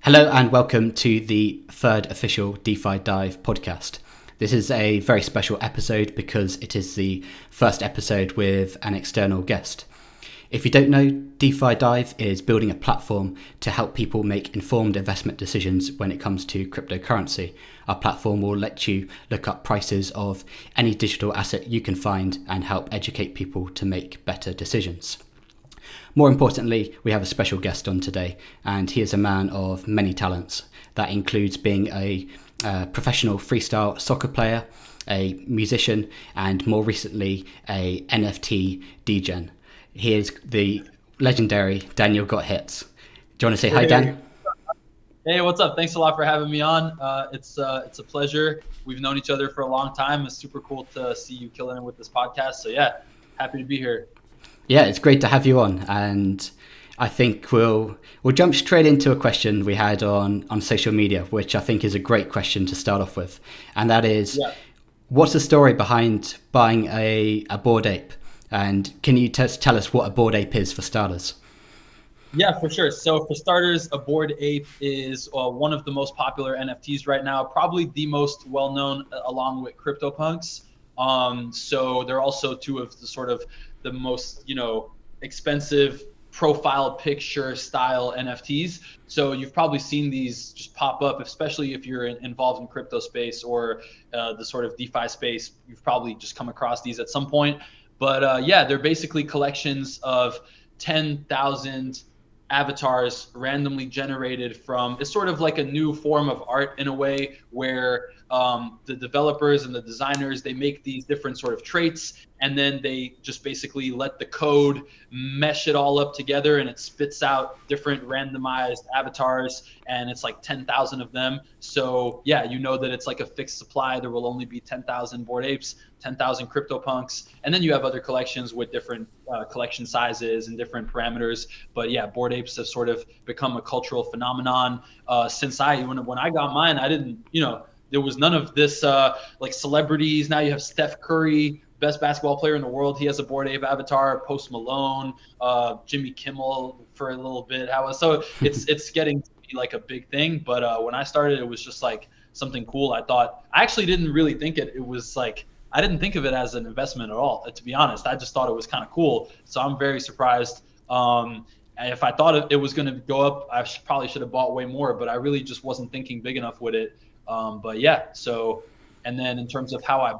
Hello and welcome to the third official DefiDive podcast. This is a very special episode because it is the first episode with an external guest. If you don't know, DefiDive is building a platform to help people make informed investment decisions when it comes to cryptocurrency. Our platform will let you look up prices of any digital asset you can find and help educate people to make better decisions. More importantly, we have a special guest on today, and he is a man of many talents. That includes being a professional freestyle soccer player, a musician, and more recently, a NFT degen. He is the legendary Daniel Got Hits. Do you want to say hi, Dan? Hey, what's up? Thanks a lot for having me on. It's a pleasure. We've known each other for a long time. It's super cool to see you killing it with this podcast. So yeah, happy to be here. Yeah, it's great to have you on, and I think we'll jump straight into a question we had on social media, which I think is a great question to start off with, and that is, What's the story behind buying a Bored Ape? And can you tell us what a Bored Ape is for starters? Yeah, for sure. So for starters, a Bored Ape is one of the most popular NFTs right now, probably the most well-known along with CryptoPunks. So they're also two of the most, expensive profile picture style NFTs. So you've probably seen these just pop up, especially if you're involved in crypto space or the sort of DeFi space. You've probably just come across these at some point. But they're basically collections of 10,000 avatars randomly generated from, it's sort of like a new form of art in a way where the developers and the designers, they make these different sort of traits, and then they just basically let the code mesh it all up together, and it spits out different randomized avatars, and it's like 10,000 of them. So yeah, you know that it's like a fixed supply. There will only be 10,000 Bored Apes, 10,000 CryptoPunks, and then you have other collections with different collection sizes and different parameters. But yeah, Bored Apes have sort of become a cultural phenomenon since when I got mine. I didn't, there was none of this like celebrities. Now you have Steph Curry, best basketball player in the world. He has a Bored Ape avatar. Post Malone, Jimmy Kimmel for a little bit. So it's getting to be like a big thing. But when I started, it was just like something cool. I actually didn't really think it was like, I didn't think of it as an investment at all, to be honest. I just thought it was kind of cool. So I'm very surprised. If I thought it was going to go up, I probably should have bought way more, but I really just wasn't thinking big enough with it. But yeah, so, and then in terms of how I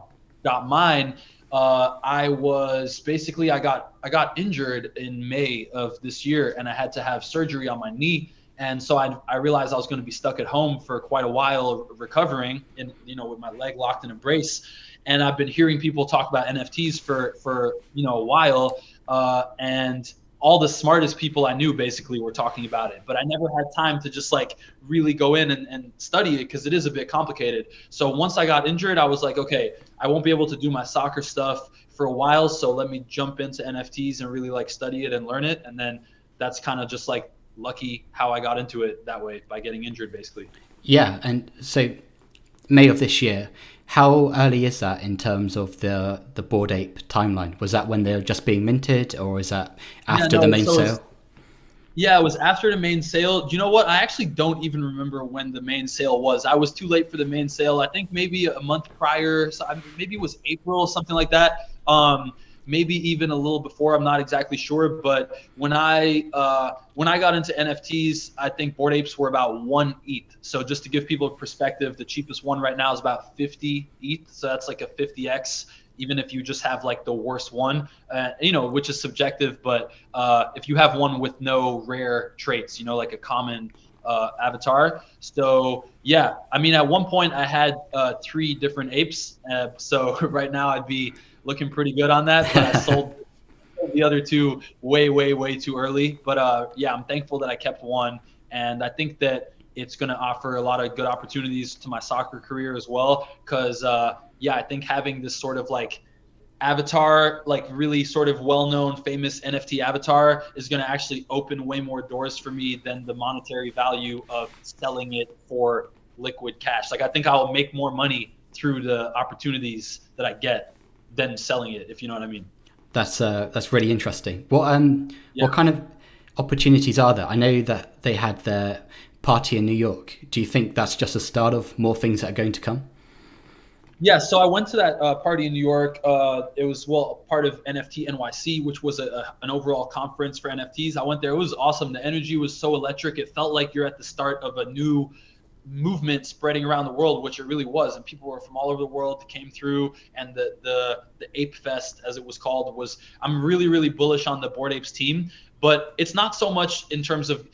got mine, I got injured in May of this year, and I had to have surgery on my knee. And so I realized I was going to be stuck at home for quite a while recovering, and with my leg locked in a brace. And I've been hearing people talk about NFTs for a while, and all the smartest people I knew basically were talking about it, but I never had time to just like really go in and study it because it is a bit complicated. So once I got injured, I was like, okay, I won't be able to do my soccer stuff for a while, so let me jump into NFTs and really like study it and learn it. And then that's kind of just like lucky how I got into it that way, by getting injured basically. Yeah, and so May of this year, how early is that in terms of the Bored Ape timeline? Was that when they're just being minted, or is that after the main sale? It was after the main sale. You know what? I actually don't even remember when the main sale was. I was too late for the main sale. I think maybe a month prior. So maybe it was April, something like that. Maybe even a little before. I'm not exactly sure. But when I got into NFTs, I think Bored Apes were about 1 ETH. So just to give people a perspective, the cheapest one right now is about 50 ETH. So that's like a 50x, even if you just have like the worst one, which is subjective. But if you have one with no rare traits, like a common avatar. So yeah, I mean, at one point I had 3 different apes. So right now I'd be looking pretty good on that, but I sold the other 2 way too early. But I'm thankful that I kept one, and I think that it's going to offer a lot of good opportunities to my soccer career as well, because I think having this sort of like avatar, like really sort of well-known famous NFT avatar, is going to actually open way more doors for me than the monetary value of selling it for liquid cash. Like I think I'll make more money through the opportunities that I get than selling it, if you know what I mean. That's really interesting. What kind of opportunities are there? I know that they had their party in New York. Do you think that's just a start of more things that are going to come? Yeah, so I went to that party in New York. It was, well, part of NFT NYC, which was an overall conference for NFTs. I went there. It was awesome. The energy was so electric. It felt like you're at the start of a new movement spreading around the world, which it really was. And people were from all over the world came through. And the Ape Fest, as it was called, was, I'm really, really bullish on the Bored Apes team. But it's not so much in terms of,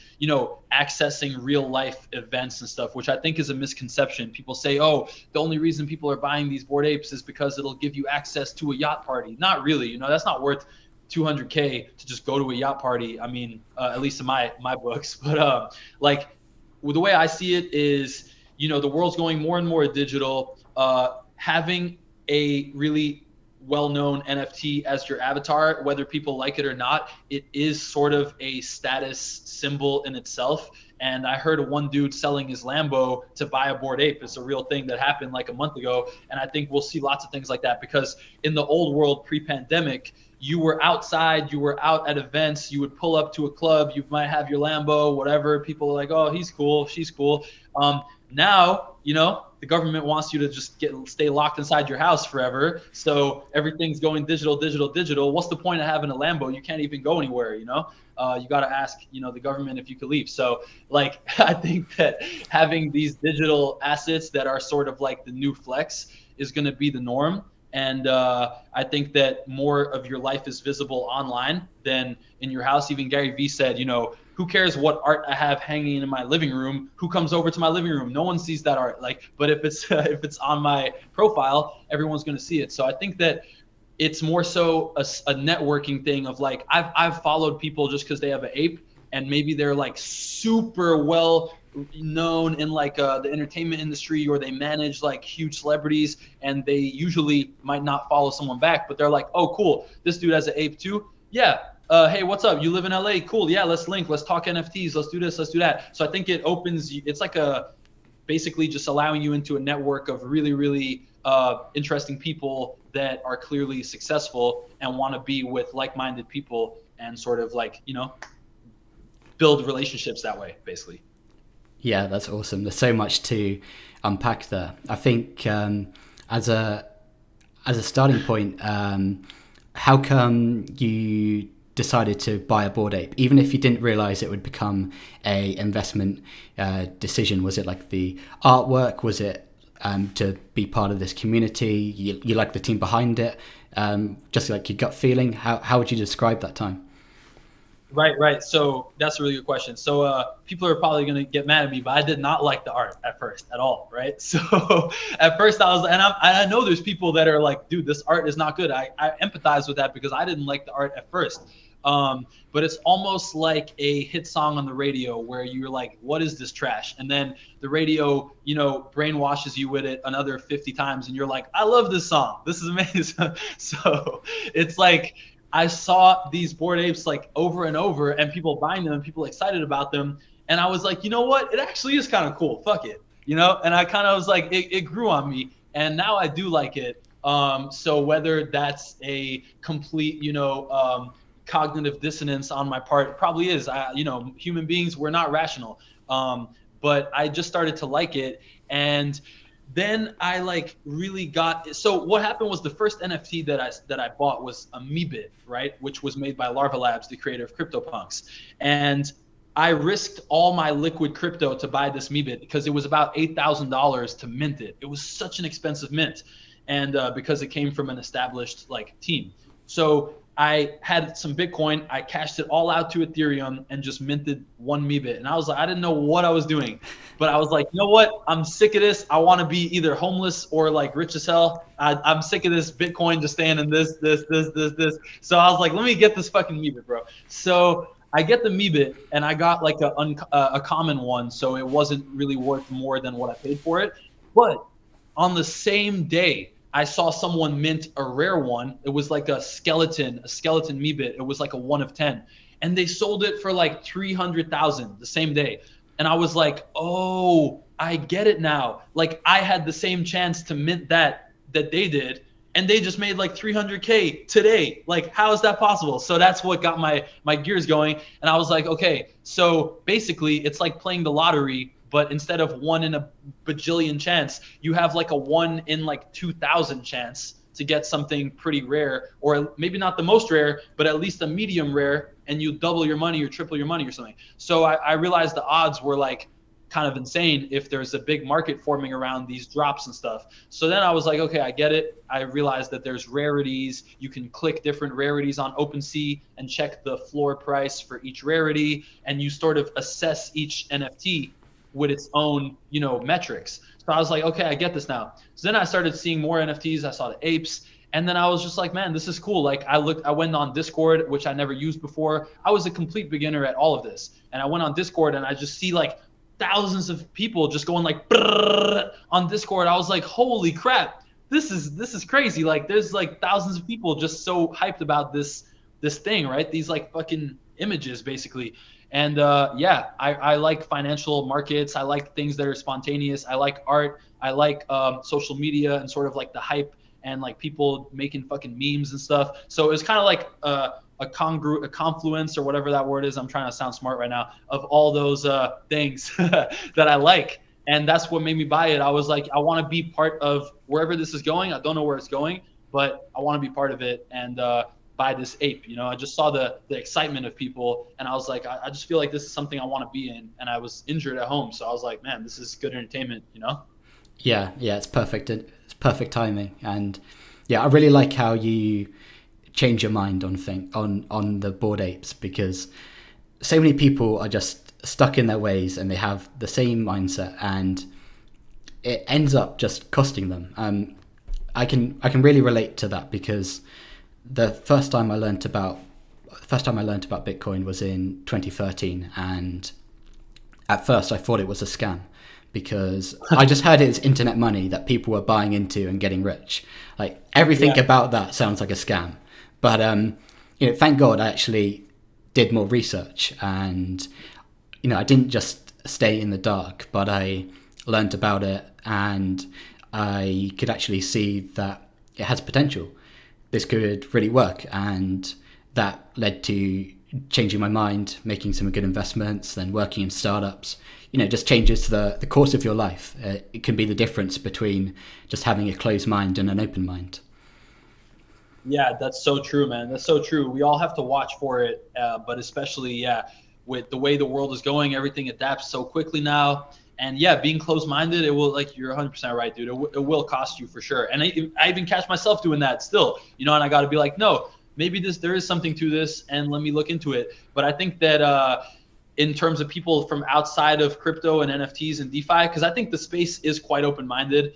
accessing real life events and stuff, which I think is a misconception. People say, oh, the only reason people are buying these Bored Apes is because it'll give you access to a yacht party. Not really. That's not worth $200K to just go to a yacht party. I mean, at least in my books. But the way I see it is, the world's going more and more digital. Having a really well-known NFT as your avatar, whether people like it or not, it is sort of a status symbol in itself. And I heard one dude selling his Lambo to buy a Bored Ape. It's a real thing that happened like a month ago. And I think we'll see lots of things like that, because in the old world pre-pandemic, you were outside, you were out at events, you would pull up to a club, you might have your Lambo, whatever. People are like, oh, he's cool, she's cool. Now, the government wants you to just stay locked inside your house forever. So everything's going digital. What's the point of having a Lambo? You can't even go anywhere, you got to ask, the government if you could leave. So I think that having these digital assets that are sort of like the new flex is going to be the norm. And I think that more of your life is visible online than in your house. Even Gary Vee said, who cares what art I have hanging in my living room? Who comes over to my living room? No one sees that art. But if it's on my profile, everyone's going to see it. So I think that it's more so a networking thing of I've followed people just because they have an ape, and maybe they're super well known in the entertainment industry, or they manage huge celebrities, and they usually might not follow someone back, but they're like, oh, cool, this dude has an ape too. Yeah. Hey, what's up? You live in LA? Cool. Yeah, let's link. Let's talk NFTs. Let's do this. Let's do that. So I think it opens. It's basically just allowing you into a network of really, really interesting people that are clearly successful and want to be with like-minded people and sort of build relationships that way, basically. Yeah, that's awesome. There's so much to unpack there. I think as a starting point, how come you decided to buy a Bored Ape, even if you didn't realize it would become a investment decision? Was it the artwork? Was it to be part of this community? You like the team behind it? Just your gut feeling? How would you describe that time? Right. So that's a really good question. So people are probably going to get mad at me, but I did not like the art at first at all, right? So at first I was, and I know there's people that are like, dude, this art is not good. I empathize with that because I didn't like the art at first. But it's almost like a hit song on the radio where you're like, what is this trash? And then the radio, brainwashes you with it another 50 times. And you're like, I love this song. This is amazing. So it's I saw these Bored Apes over and over, and people buying them and people excited about them. And I was like, you know what? It actually is kind of cool. Fuck it. And I kind of was like, it grew on me. And now I do like it. So whether that's a complete, cognitive dissonance on my part, it probably is. Human beings, we're not rational. But I just started to like it. And then I really got, so what happened was the first NFT that I bought was a Meebit, right? Which was made by Larva Labs, the creator of CryptoPunks. And I risked all my liquid crypto to buy this Meebit because it was about $8,000 to mint it. It was such an expensive mint. And because it came from an established team. So I had some Bitcoin, I cashed it all out to Ethereum and just minted one Meebit. And I was like, I didn't know what I was doing, but I was like, you know what? I'm sick of this. I want to be either homeless or rich as hell. I'm sick of this Bitcoin just staying in this. So I was like, let me get this fucking Meebit, bro. So I get the Meebit and I got a common one. So it wasn't really worth more than what I paid for it. But on the same day, I saw someone mint a rare one. It was a skeleton Meebit. It was a 1 of 10. And they sold it for 300,000 the same day. And I was like, oh, I get it now. I had the same chance to mint that they did. and they just made like 300K today. Like, how is that possible? So that's what got my gears going. And I was like, okay, so basically it's like playing the lottery, but instead of 1 in a bajillion chance, you have like a 1 in like 2,000 chance to get something pretty rare, or maybe not the most rare, but at least a medium rare, and you double your money or triple your money or something. So I realized the odds were like kind of insane if there's a big market forming around these drops and stuff. So then I was like, okay, I get it. I realized that there's rarities. You can click different rarities on OpenSea and check the floor price for each rarity, and you sort of assess each NFT with its own, metrics. So I was like, okay, I get this now. So then I started seeing more NFTs. I saw the apes. And then I was just like, man, this is cool. Like I went on Discord, which I never used before. I was a complete beginner at all of this. And I went on Discord and I just see like thousands of people just going like on Discord. I was like, holy crap, this is crazy. Like there's like thousands of people just so hyped about this thing, right? These like fucking images basically. And I like financial markets. I like things that are spontaneous. I like art. I like social media and sort of like the hype and like people making fucking memes and stuff. So it was kind of like a confluence or whatever that word is. I'm trying to sound smart right now, of all those things that I like. And that's what made me buy it. I was like, I want to be part of wherever this is going. I don't know where it's going, but I want to be part of it and buy this ape. I just saw the excitement of people and I was like, I just feel like this is something I want to be in. And I was injured at home. So I was like, man, this is good entertainment, Yeah, it's perfect. It's perfect timing. And yeah, I really like how you change your mind on the Bored Apes, because so many people are just stuck in their ways and they have the same mindset and it ends up just costing them. I can really relate to that, because the first time I learned about Bitcoin was in 2013, and at first I thought it was a scam, because I just heard it was internet money that people were buying into and getting rich. Like everything about that sounds like a scam. But thank God I actually did more research, and I didn't just stay in the dark, but I learned about it and I could actually see that it has potential. This could really work, and that led to changing my mind, making some good investments, then working in startups. Just changes the course of your life. It can be the difference between just having a closed mind and an open mind. Yeah, that's so true, man. That's so true. We all have to watch for it, but especially, with the way the world is going, everything adapts so quickly now. And being closed-minded, it will, like, you're 100% right, dude. It will cost you for sure. And I even catch myself doing that still, and I got to be like, no, maybe there is something to this, and let me look into it. But I think that in terms of people from outside of crypto and NFTs and DeFi, because I think the space is quite open-minded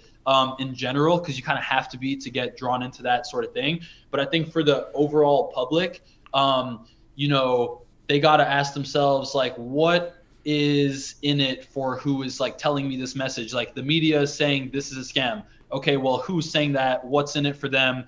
in general, because you kind of have to be to get drawn into that sort of thing. But I think for the overall public, they got to ask themselves, like, what is in it for who is like telling me this message? Like the media is saying this is a scam. Okay, well, who's saying that? What's in it for them?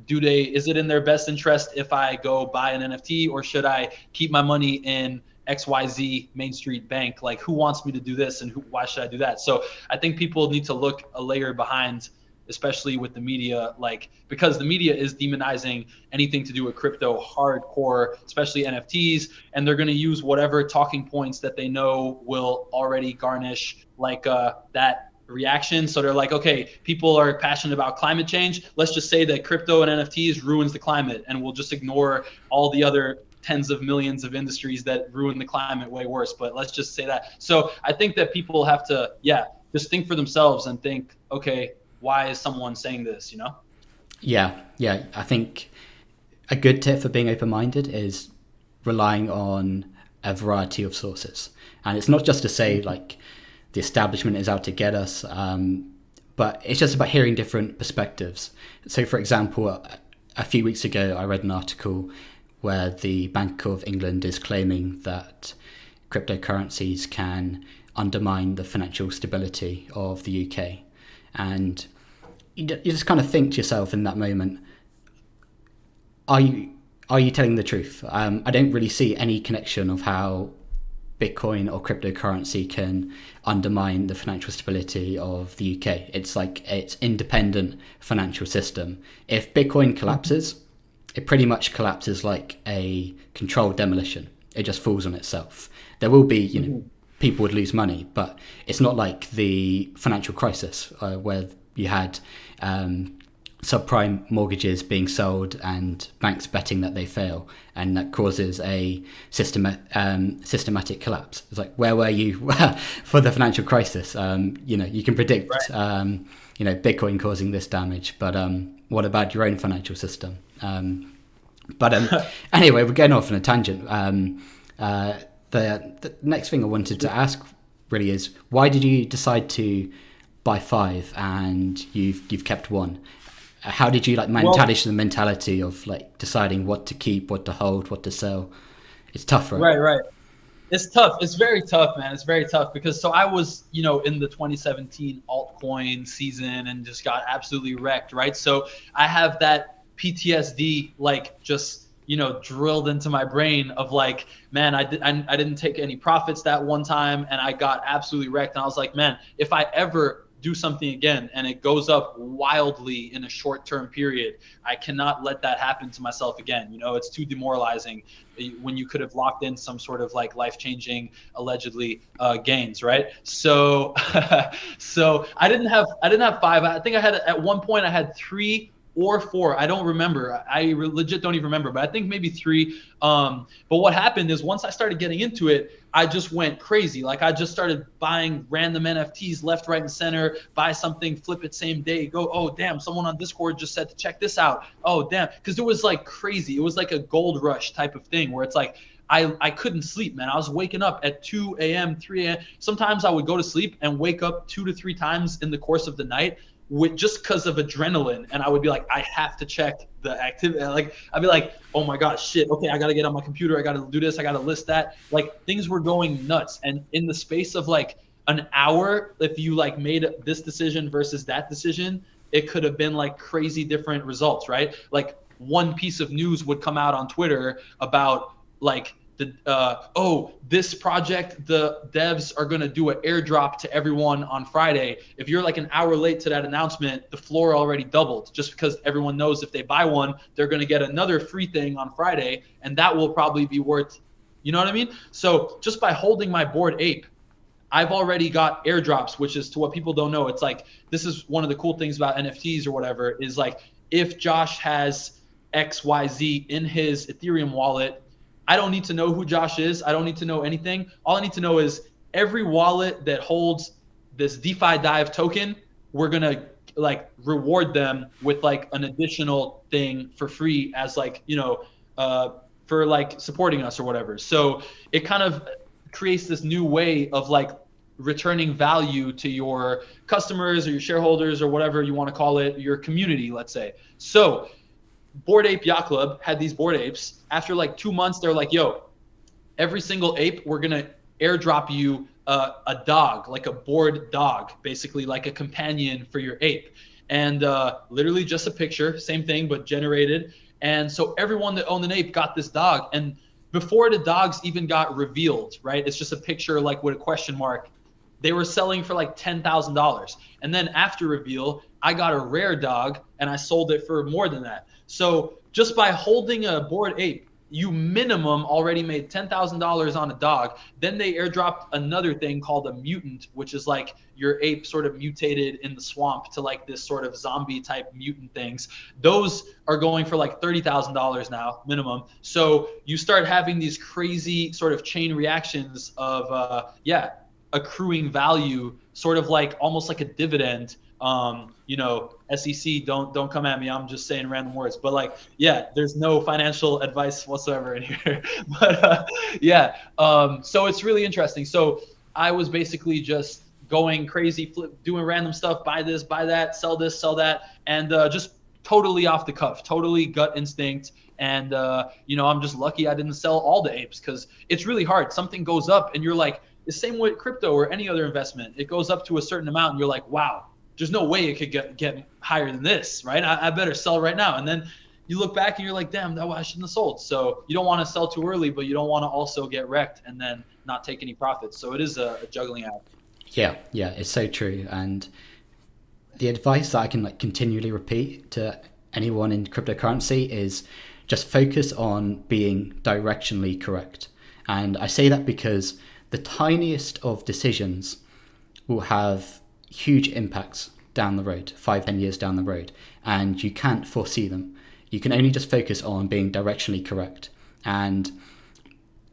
Is it in their best interest if I go buy an NFT, or should I keep my money in XYZ Main Street Bank? Like, who wants me to do this, and why should I do that? So I think people need to look a layer behind, especially with the media, like, because the media is demonizing anything to do with crypto hardcore, especially NFTs, and they're going to use whatever talking points that they know will already garnish like that reaction. So they're like, okay, people are passionate about climate change. Let's just say that crypto and NFTs ruins the climate, and we'll just ignore all the other tens of millions of industries that ruin the climate way worse. But let's just say that. So I think that people have to, just think for themselves and think, okay, why is someone saying this, Yeah. I think a good tip for being open-minded is relying on a variety of sources. And it's not just to say, like, the establishment is out to get us, but it's just about hearing different perspectives. So, for example, a few weeks ago, I read an article where the Bank of England is claiming that cryptocurrencies can undermine the financial stability of the UK. And you just kind of think to yourself in that moment, are you telling the truth? I don't really see any connection of how Bitcoin or cryptocurrency can undermine the financial stability of the UK. It's like its independent financial system. If Bitcoin collapses, it pretty much collapses like a controlled demolition. It just falls on itself. There will be, people would lose money, but it's not like the financial crisis where you had subprime mortgages being sold and banks betting that they fail, and that causes a systematic collapse. It's like, where were you for the financial crisis? You can predict, Bitcoin causing this damage, but what about your own financial system? Anyway, we're getting off on a tangent. The next thing I wanted to ask really is, why did you decide to buy 5 and you've kept 1? How did you manage the mentality of deciding what to keep, what to hold, what to sell? It's tough, right? Right. It's tough. It's very tough, man. It's very tough because I was, in the 2017 altcoin season and just got absolutely wrecked, right? So I have that PTSD drilled into my brain of man, I didn't take any profits that one time and I got absolutely wrecked. And I was like, man, if I ever do something again and it goes up wildly in a short-term period, I cannot let that happen to myself again. It's too demoralizing when you could have locked in some sort of life-changing, allegedly, gains, right? So so I didn't have 5. I think at one point I had 3 or 4. I don't remember. I legit don't even remember, but I think maybe 3. But what happened is once I started getting into it, I just went crazy. I just started buying random NFTs left, right, and center, buy something, flip it same day, go, oh, damn, someone on Discord just said to check this out. Oh, damn. Because it was crazy. It was like a gold rush type of thing where it's I couldn't sleep, man. I was waking up at 2 a.m., 3 a.m. Sometimes I would go to sleep and wake up 2 to 3 times in the course of the night just because of adrenaline, and I would be like, I have to check the activity. I'd be like, oh my god, shit, okay, I gotta get on my computer, I gotta do this, I gotta list that. Things were going nuts, and in the space of an hour, if you made this decision versus that decision, it could have been crazy different results, right? One piece of news would come out on Twitter about this project, the devs are going to do an airdrop to everyone on Friday. If you're an hour late to that announcement, the floor already doubled, just because everyone knows if they buy one, they're going to get another free thing on Friday, and that will probably be worth, you know what I mean? So just by holding my Bored Ape, I've already got airdrops, which is, to what people don't know, it's this is one of the cool things about NFTs or whatever, is if Josh has XYZ in his Ethereum wallet, I don't need to know who Josh is. I don't need to know anything. All I need to know is every wallet that holds this DefiDive token, we're going to reward them with an additional thing for free as for supporting us or whatever. So it kind of creates this new way of returning value to your customers or your shareholders or whatever you want to call it, your community, let's say. So Bored Ape Yacht Club had these Bored Apes. After 2 months, they're like, yo, every single ape, we're going to airdrop you a dog, a bored dog, basically a companion for your ape. And literally just a picture, same thing, but generated. And so everyone that owned an ape got this dog. And before the dogs even got revealed, right, it's just a picture with a question mark, they were selling for $10,000. And then after reveal, I got a rare dog and I sold it for more than that. So just by holding a Bored Ape, you minimum already made $10,000 on a dog. Then they airdropped another thing called a mutant, which is your ape sort of mutated in the swamp to this sort of zombie type mutant things. Those are going for $30,000 now minimum. So you start having these crazy sort of chain reactions of accruing value, sort of almost like a dividend. SEC, don't come at me. I'm just saying random words, but there's no financial advice whatsoever in here. But so it's really interesting. So I was basically just going crazy, doing random stuff, buy this, buy that, sell this, sell that, and just totally off the cuff, totally gut instinct. And I'm just lucky I didn't sell all the apes, because it's really hard. Something goes up and you're the same with crypto or any other investment. It goes up to a certain amount and you're wow, there's no way it could get higher than this, right? I better sell right now. And then you look back and you're like, damn, I shouldn't have sold. So you don't want to sell too early, but you don't want to also get wrecked and then not take any profits. So it is a juggling act. Yeah, it's so true. And the advice that I can continually repeat to anyone in cryptocurrency is just focus on being directionally correct. And I say that because the tiniest of decisions will have huge impacts down the road, 5-10 years down the road, and you can't foresee them. You can only just focus on being directionally correct. And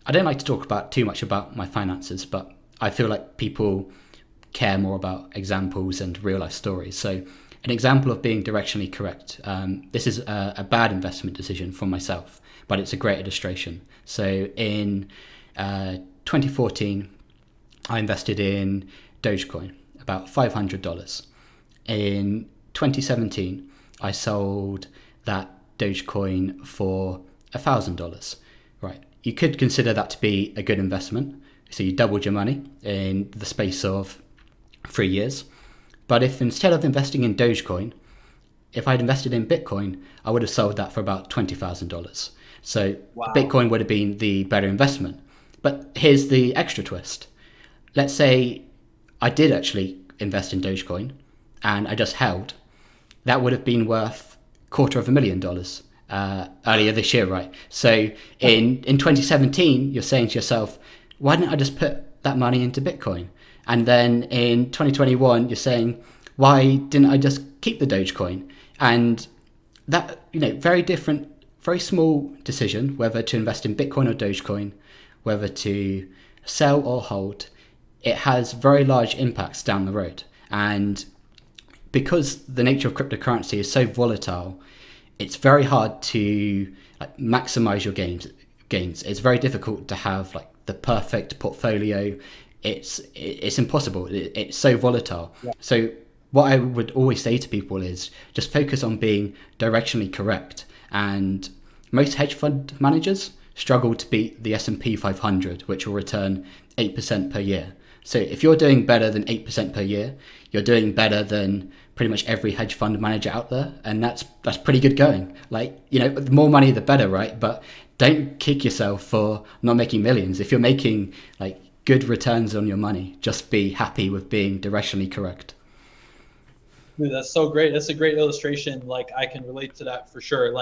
I don't like to talk too much about my finances, but I feel like people care more about examples and real life stories. So an example of being directionally correct, this is a bad investment decision for myself, but it's a great illustration. So in 2014, I invested in Dogecoin, about $500. In 2017, I sold that Dogecoin for $1,000. Right. You could consider that to be a good investment. So you doubled your money in the space of 3 years. But if instead of investing in Dogecoin, if I'd invested in Bitcoin, I would have sold that for about $20,000. So wow. Bitcoin would have been the better investment. But here's the extra twist. Let's say I did actually invest in Dogecoin and I just held. That would have been worth $250,000 earlier this year, right? So in 2017, you're saying to yourself, why didn't I just put that money into Bitcoin? And then in 2021, you're saying, why didn't I just keep the Dogecoin? And that, very different, very small decision, whether to invest in Bitcoin or Dogecoin, whether to sell or hold, it has very large impacts down the road. And because the nature of cryptocurrency is so volatile, it's very hard to maximize your gains. It's very difficult to have the perfect portfolio. It's impossible. It's so volatile. Yeah. So what I would always say to people is just focus on being directionally correct. And most hedge fund managers struggle to beat the S&P 500, which will return 8% per year. So if you're doing better than 8% per year, you're doing better than pretty much every hedge fund manager out there. And that's pretty good going. The more money, the better, right? But don't kick yourself for not making millions. If you're making good returns on your money, just be happy with being directionally correct. Dude, that's so great. That's a great illustration. I can relate to that for sure.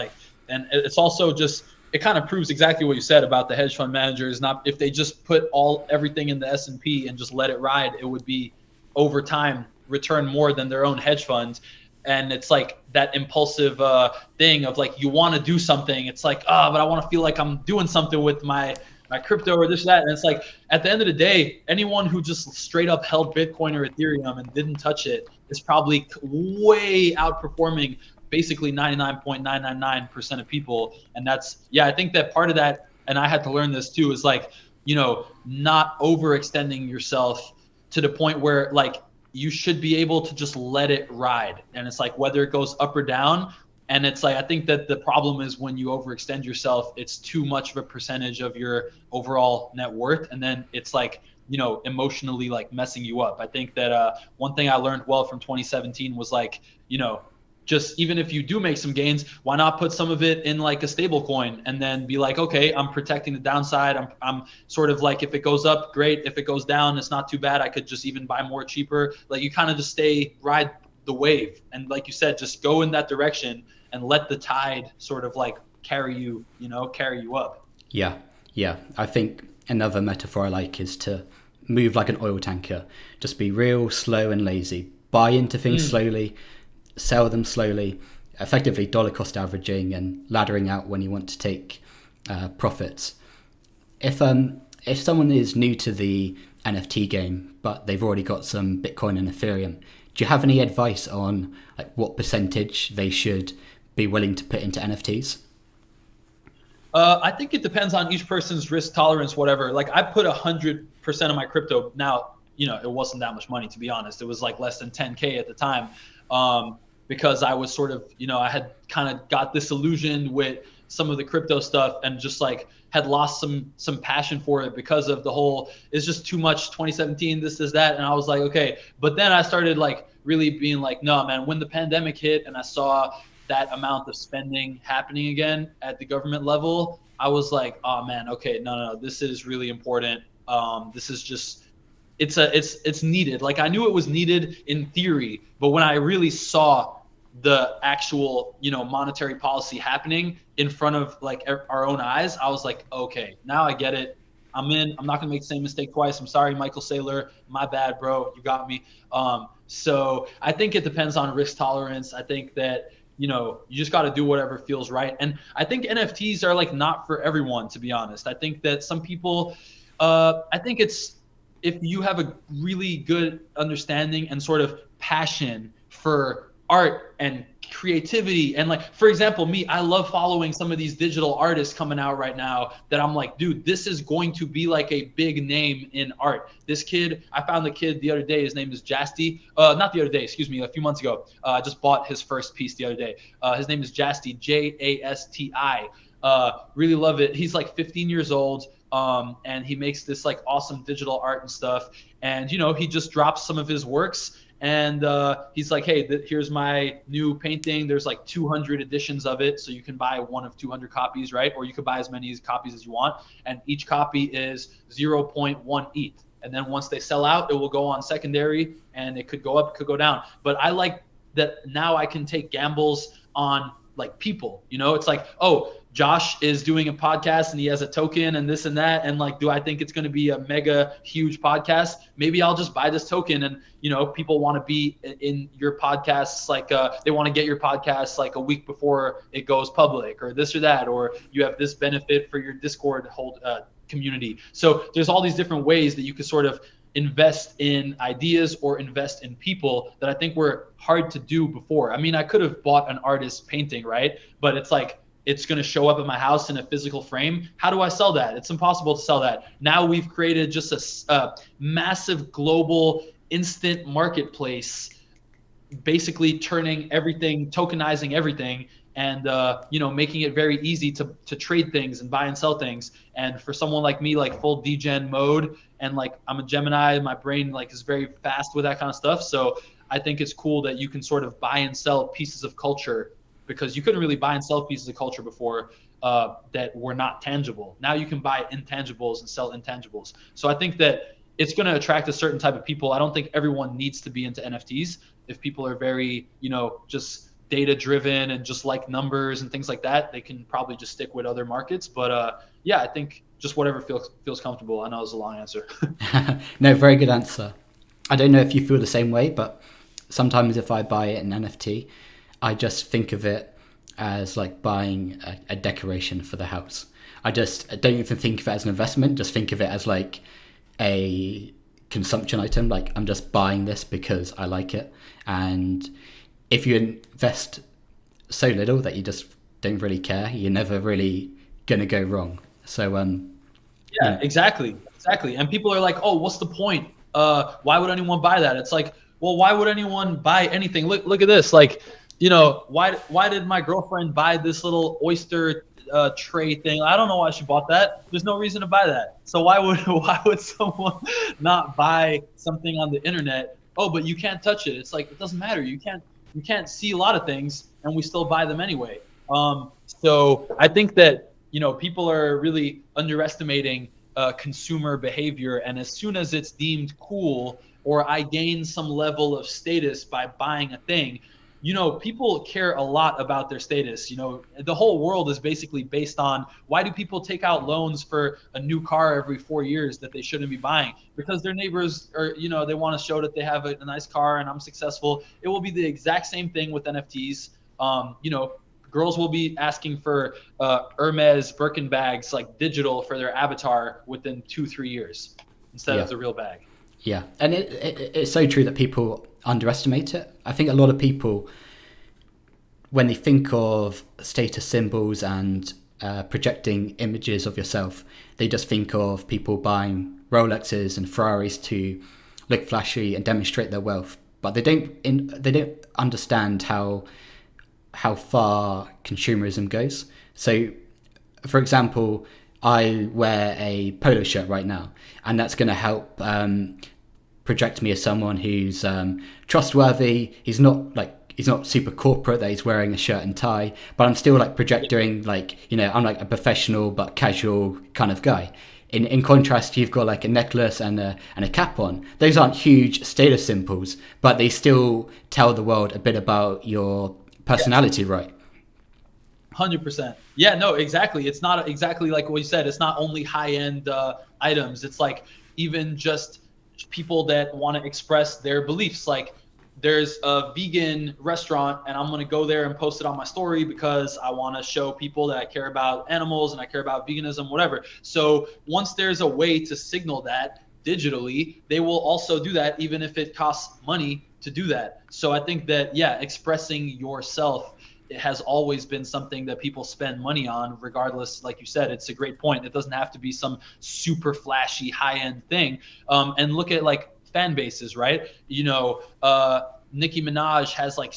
And it's also just, it kind of proves exactly what you said about the hedge fund managers. Not if they just put everything in the S&P and just let it ride, it would be over time return more than their own hedge funds. And it's that impulsive thing of you want to do something. It's but I want to feel like I'm doing something with my crypto or this, that. And it's at the end of the day, anyone who just straight up held Bitcoin or Ethereum and didn't touch it is probably way outperforming basically 99.999% of people. And that's, I think that part of that, and I had to learn this too, is not overextending yourself to the point where you should be able to just let it ride. And it's whether it goes up or down. And it's I think that the problem is when you overextend yourself, it's too much of a percentage of your overall net worth. And then it's emotionally messing you up. I think that one thing I learned well from 2017 was just even if you do make some gains, why not put some of it in a stable coin and then be okay, I'm protecting the downside. I'm sort of if it goes up, great. If it goes down, it's not too bad. I could just even buy more cheaper. You kind of just ride the wave. And like you said, just go in that direction and let the tide sort of carry you up. Yeah. I think another metaphor I like is to move like an oil tanker. Just be real slow and lazy. Buy into things slowly, sell them slowly, effectively dollar cost averaging and laddering out when you want to take profits. If someone is new to the NFT game, but they've already got some Bitcoin and Ethereum, do you have any advice on what percentage they should be willing to put into NFTs? I think it depends on each person's risk tolerance, whatever. I put 100% of my crypto. Now, it wasn't that much money, to be honest. It was less than 10K at the time. Because I was sort of, I had kind of got disillusioned with some of the crypto stuff and just had lost some passion for it because of the whole, it's just too much 2017, this is that. And I was okay. But then I started really being no, man, when the pandemic hit and I saw that amount of spending happening again at the government level, I was like, oh man, okay, no, this is really important. This is just, it's needed. Like I knew it was needed in theory, but when I really saw the actual, monetary policy happening in front of like our own eyes, I was like, okay, now I get it. I'm in. I'm not gonna make the same mistake twice. I'm sorry, Michael Saylor. My bad, bro. You got me. So I think it depends on risk tolerance. I think that you just got to do whatever feels right. And I think NFTs are like not for everyone, to be honest. I think that some people, I think it's if you have a really good understanding and sort of passion for art and creativity, and like for example me, I love following some of these digital artists coming out right now that I'm like, dude, this is going to be like a big name in art. This kid, I found the kid the other day, his name is Jasti, not the other day, excuse me, a few months ago. I just bought his first piece the other day. His name is Jasti, Jasti. Really love it. He's like 15 years old, and he makes this like awesome digital art and stuff, and he just drops some of his works. And he's like, hey, here's my new painting. There's like 200 editions of it. So you can buy one of 200 copies, right? Or you could buy as many copies as you want. And each copy is 0.1 ETH. And then once they sell out, it will go on secondary, and it could go up, it could go down. But I like that now I can take gambles on like people, it's like, oh, Josh is doing a podcast and he has a token and this and that. And like, do I think it's going to be a mega huge podcast? Maybe I'll just buy this token, and, people want to be in your podcasts. Like, they want to get your podcast like a week before it goes public, or this or that, or you have this benefit for your Discord community. So there's all these different ways that you could sort of invest in ideas or invest in people that I think were hard to do before. I mean, I could have bought an artist's painting, right? But it's like, it's going to show up at my house in a physical frame. How do I sell that? It's impossible to sell that. Now we've created just a massive global instant marketplace, basically turning everything, tokenizing everything, and making it very easy to trade things and buy and sell things. And for someone like me, like full degen mode, and like I'm a Gemini, my brain like is very fast with that kind of stuff. So I think it's cool that you can sort of buy and sell pieces of culture, because you couldn't really buy and sell pieces of culture before that were not tangible. Now you can buy intangibles and sell intangibles. So I think that it's going to attract a certain type of people. I don't think everyone needs to be into NFTs. If people are very, just data driven and just like numbers and things like that, they can probably just stick with other markets. But I think just whatever feels comfortable. I know it was a long answer. No, very good answer. I don't know if you feel the same way, but sometimes if I buy an NFT, I just think of it as like buying a decoration for the house. I don't even think of it as an investment, just think of it as like a consumption item. Like, I'm just buying this because I like it. And if you invest so little that you just don't really care, you're never really going to go wrong. So, exactly. And people are like, oh, what's the point? Why would anyone buy that? It's like, well, why would anyone buy anything? Look at this. Like, why did my girlfriend buy this little oyster tray thing? I don't know why she bought that. There's no reason to buy that. So why would someone not buy something on the internet? Oh, but you can't touch it. It's like, it doesn't matter. You can't see a lot of things, and we still buy them anyway. So I think that people are really underestimating consumer behavior, and as soon as it's deemed cool, or I gain some level of status by buying a thing, people care a lot about their status. The whole world is basically based on, why do people take out loans for a new car every 4 years that they shouldn't be buying? Because their neighbors are, they want to show that they have a nice car and I'm successful. It will be the exact same thing with NFTs. Girls will be asking for Hermes Birkin bags, like digital, for their avatar within 2-3 years instead of the real bag. Yeah, and it's so true that people underestimate it. I think a lot of people, when they think of status symbols and projecting images of yourself, they just think of people buying Rolexes and Ferraris to look flashy and demonstrate their wealth. But they don't understand how far consumerism goes. So, for example, I wear a polo shirt right now, and that's going to help project me as someone who's trustworthy. He's not he's not super corporate, that he's wearing a shirt and tie, but I'm still like projecting like, you know, I'm like a professional but casual kind of guy. In contrast, you've got like a necklace and a cap on. Those aren't huge status symbols, but they still tell the world a bit about your personality, right? 100%. Yeah, no, exactly. It's not exactly like what you said. It's not only high-end items. It's like even just people that want to express their beliefs. Like there's a vegan restaurant and I'm going to go there and post it on my story because I want to show people that I care about animals and I care about veganism, whatever. So once there's a way to signal that digitally, they will also do that even if it costs money to do that. So I think that, yeah, expressing yourself, it has always been something that people spend money on, regardless. Like you said, it's a great point. It doesn't have to be some super flashy high-end thing. And look at like fan bases, right? You know, Nicki Minaj has like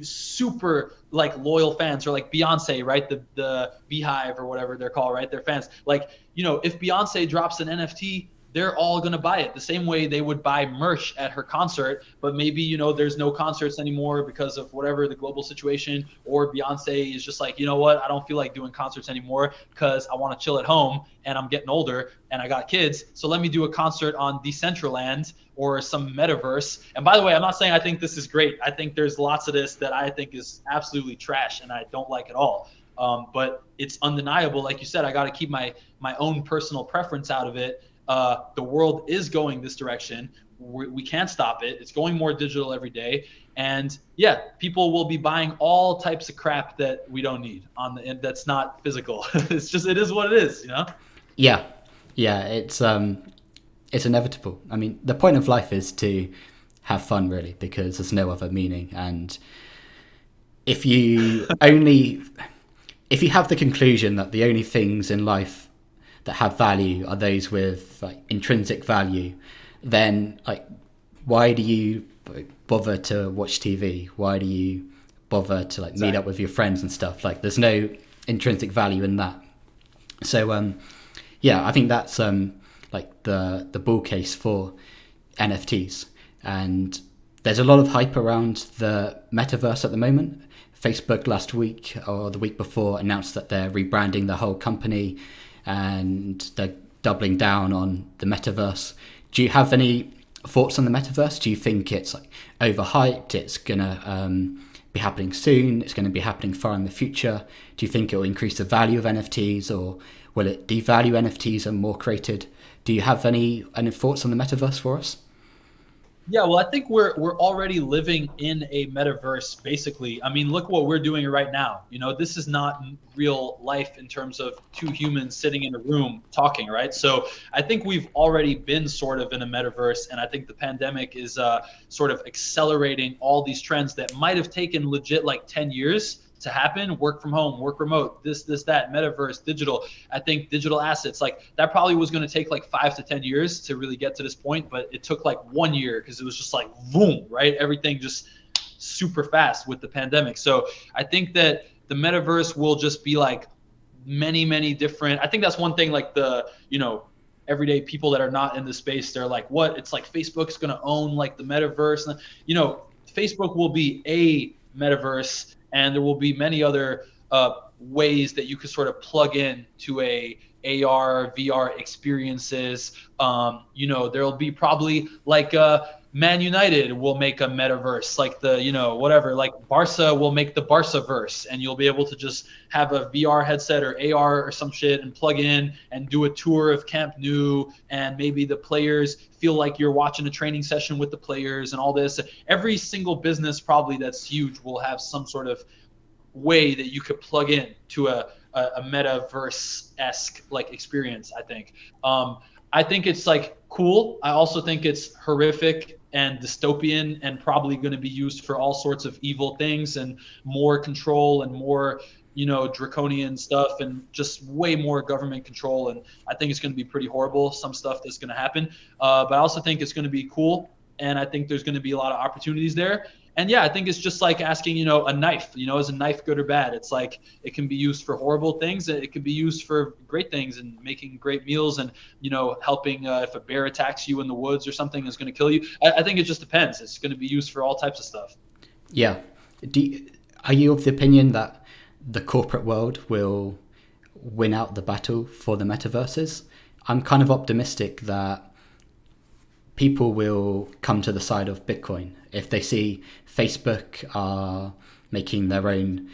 super like loyal fans, or like Beyonce, right? The Beehive or whatever they're called, right? They're fans. Like, you know, if Beyonce drops an NFT, they're all going to buy it the same way they would buy merch at her concert. But maybe, you know, there's no concerts anymore because of whatever the global situation, or Beyonce is just like, you know what, I don't feel like doing concerts anymore because I want to chill at home and I'm getting older and I got kids. So let me do a concert on Decentraland or some metaverse. And by the way, I'm not saying I think this is great. I think there's lots of this that I think is absolutely trash and I don't like at all. But it's undeniable. Like you said, I got to keep my own personal preference out of it. The world is going this direction. We can't stop it. It's going more digital every day. And yeah, people will be buying all types of crap that we don't need and that's not physical. It's just, it is what it is, you know? Yeah. It's inevitable. I mean, the point of life is to have fun, really, because there's no other meaning. And if you have the conclusion that the only things in life that have value are those with like intrinsic value, then like why do you bother to watch TV? Why do you bother to like meet up with your friends and stuff? Like there's no intrinsic value in that. So yeah, I think that's like the bull case for NFTs. And there's a lot of hype around the metaverse at the moment. Facebook last week or the week before announced that they're rebranding the whole company and they're doubling down on the metaverse. Do you have any thoughts on the metaverse? Do you think it's like overhyped? It's gonna be happening soon? It's going to be happening far in the future? Do you think it will increase the value of NFTs, or will it devalue NFTs and more created? Do you have any thoughts on the metaverse for us? Yeah, well, I think we're already living in a metaverse, basically. I mean, look what we're doing right now. You know, this is not real life in terms of two humans sitting in a room talking, right? So I think we've already been sort of in a metaverse, and I think the pandemic is sort of accelerating all these trends that might have taken legit like 10 years to happen. Work from home, work remote, this, that, metaverse, digital. I think digital assets, like that probably was going to take like 5 to 10 years to really get to this point, but it took like 1 year because it was just like boom, right? Everything just super fast with the pandemic. So I think that the metaverse will just be like many different. I think that's one thing, like the, you know, everyday people that are not in the space, they're like, what? It's like Facebook's going to own like the metaverse. And, you know, Facebook will be a metaverse, and there will be many other ways that you could sort of plug in to a AR, VR experiences. You know, there'll be probably like Man United will make a metaverse, like the, you know, whatever, like Barca will make the Barca-verse, and you'll be able to just have a VR headset or AR or some shit and plug in and do a tour of Camp Nou, and maybe the players feel like you're watching a training session with the players and all this. Every single business probably that's huge will have some sort of way that you could plug in to a metaverse-esque like experience, I think. I think it's like cool. I also think it's horrific and dystopian and probably going to be used for all sorts of evil things and more control and more, you know, draconian stuff and just way more government control. And I think it's going to be pretty horrible, some stuff that's going to happen. But I also think it's going to be cool. And I think there's going to be a lot of opportunities there. And yeah, I think it's just like asking, you know, a knife, you know, is a knife good or bad? It's like, it can be used for horrible things. It can be used for great things and making great meals and, you know, helping if a bear attacks you in the woods or something is going to kill you. I think it just depends. It's going to be used for all types of stuff. Yeah. Are you of the opinion that the corporate world will win out the battle for the metaverses? I'm kind of optimistic that people will come to the side of Bitcoin if they see Facebook are making their own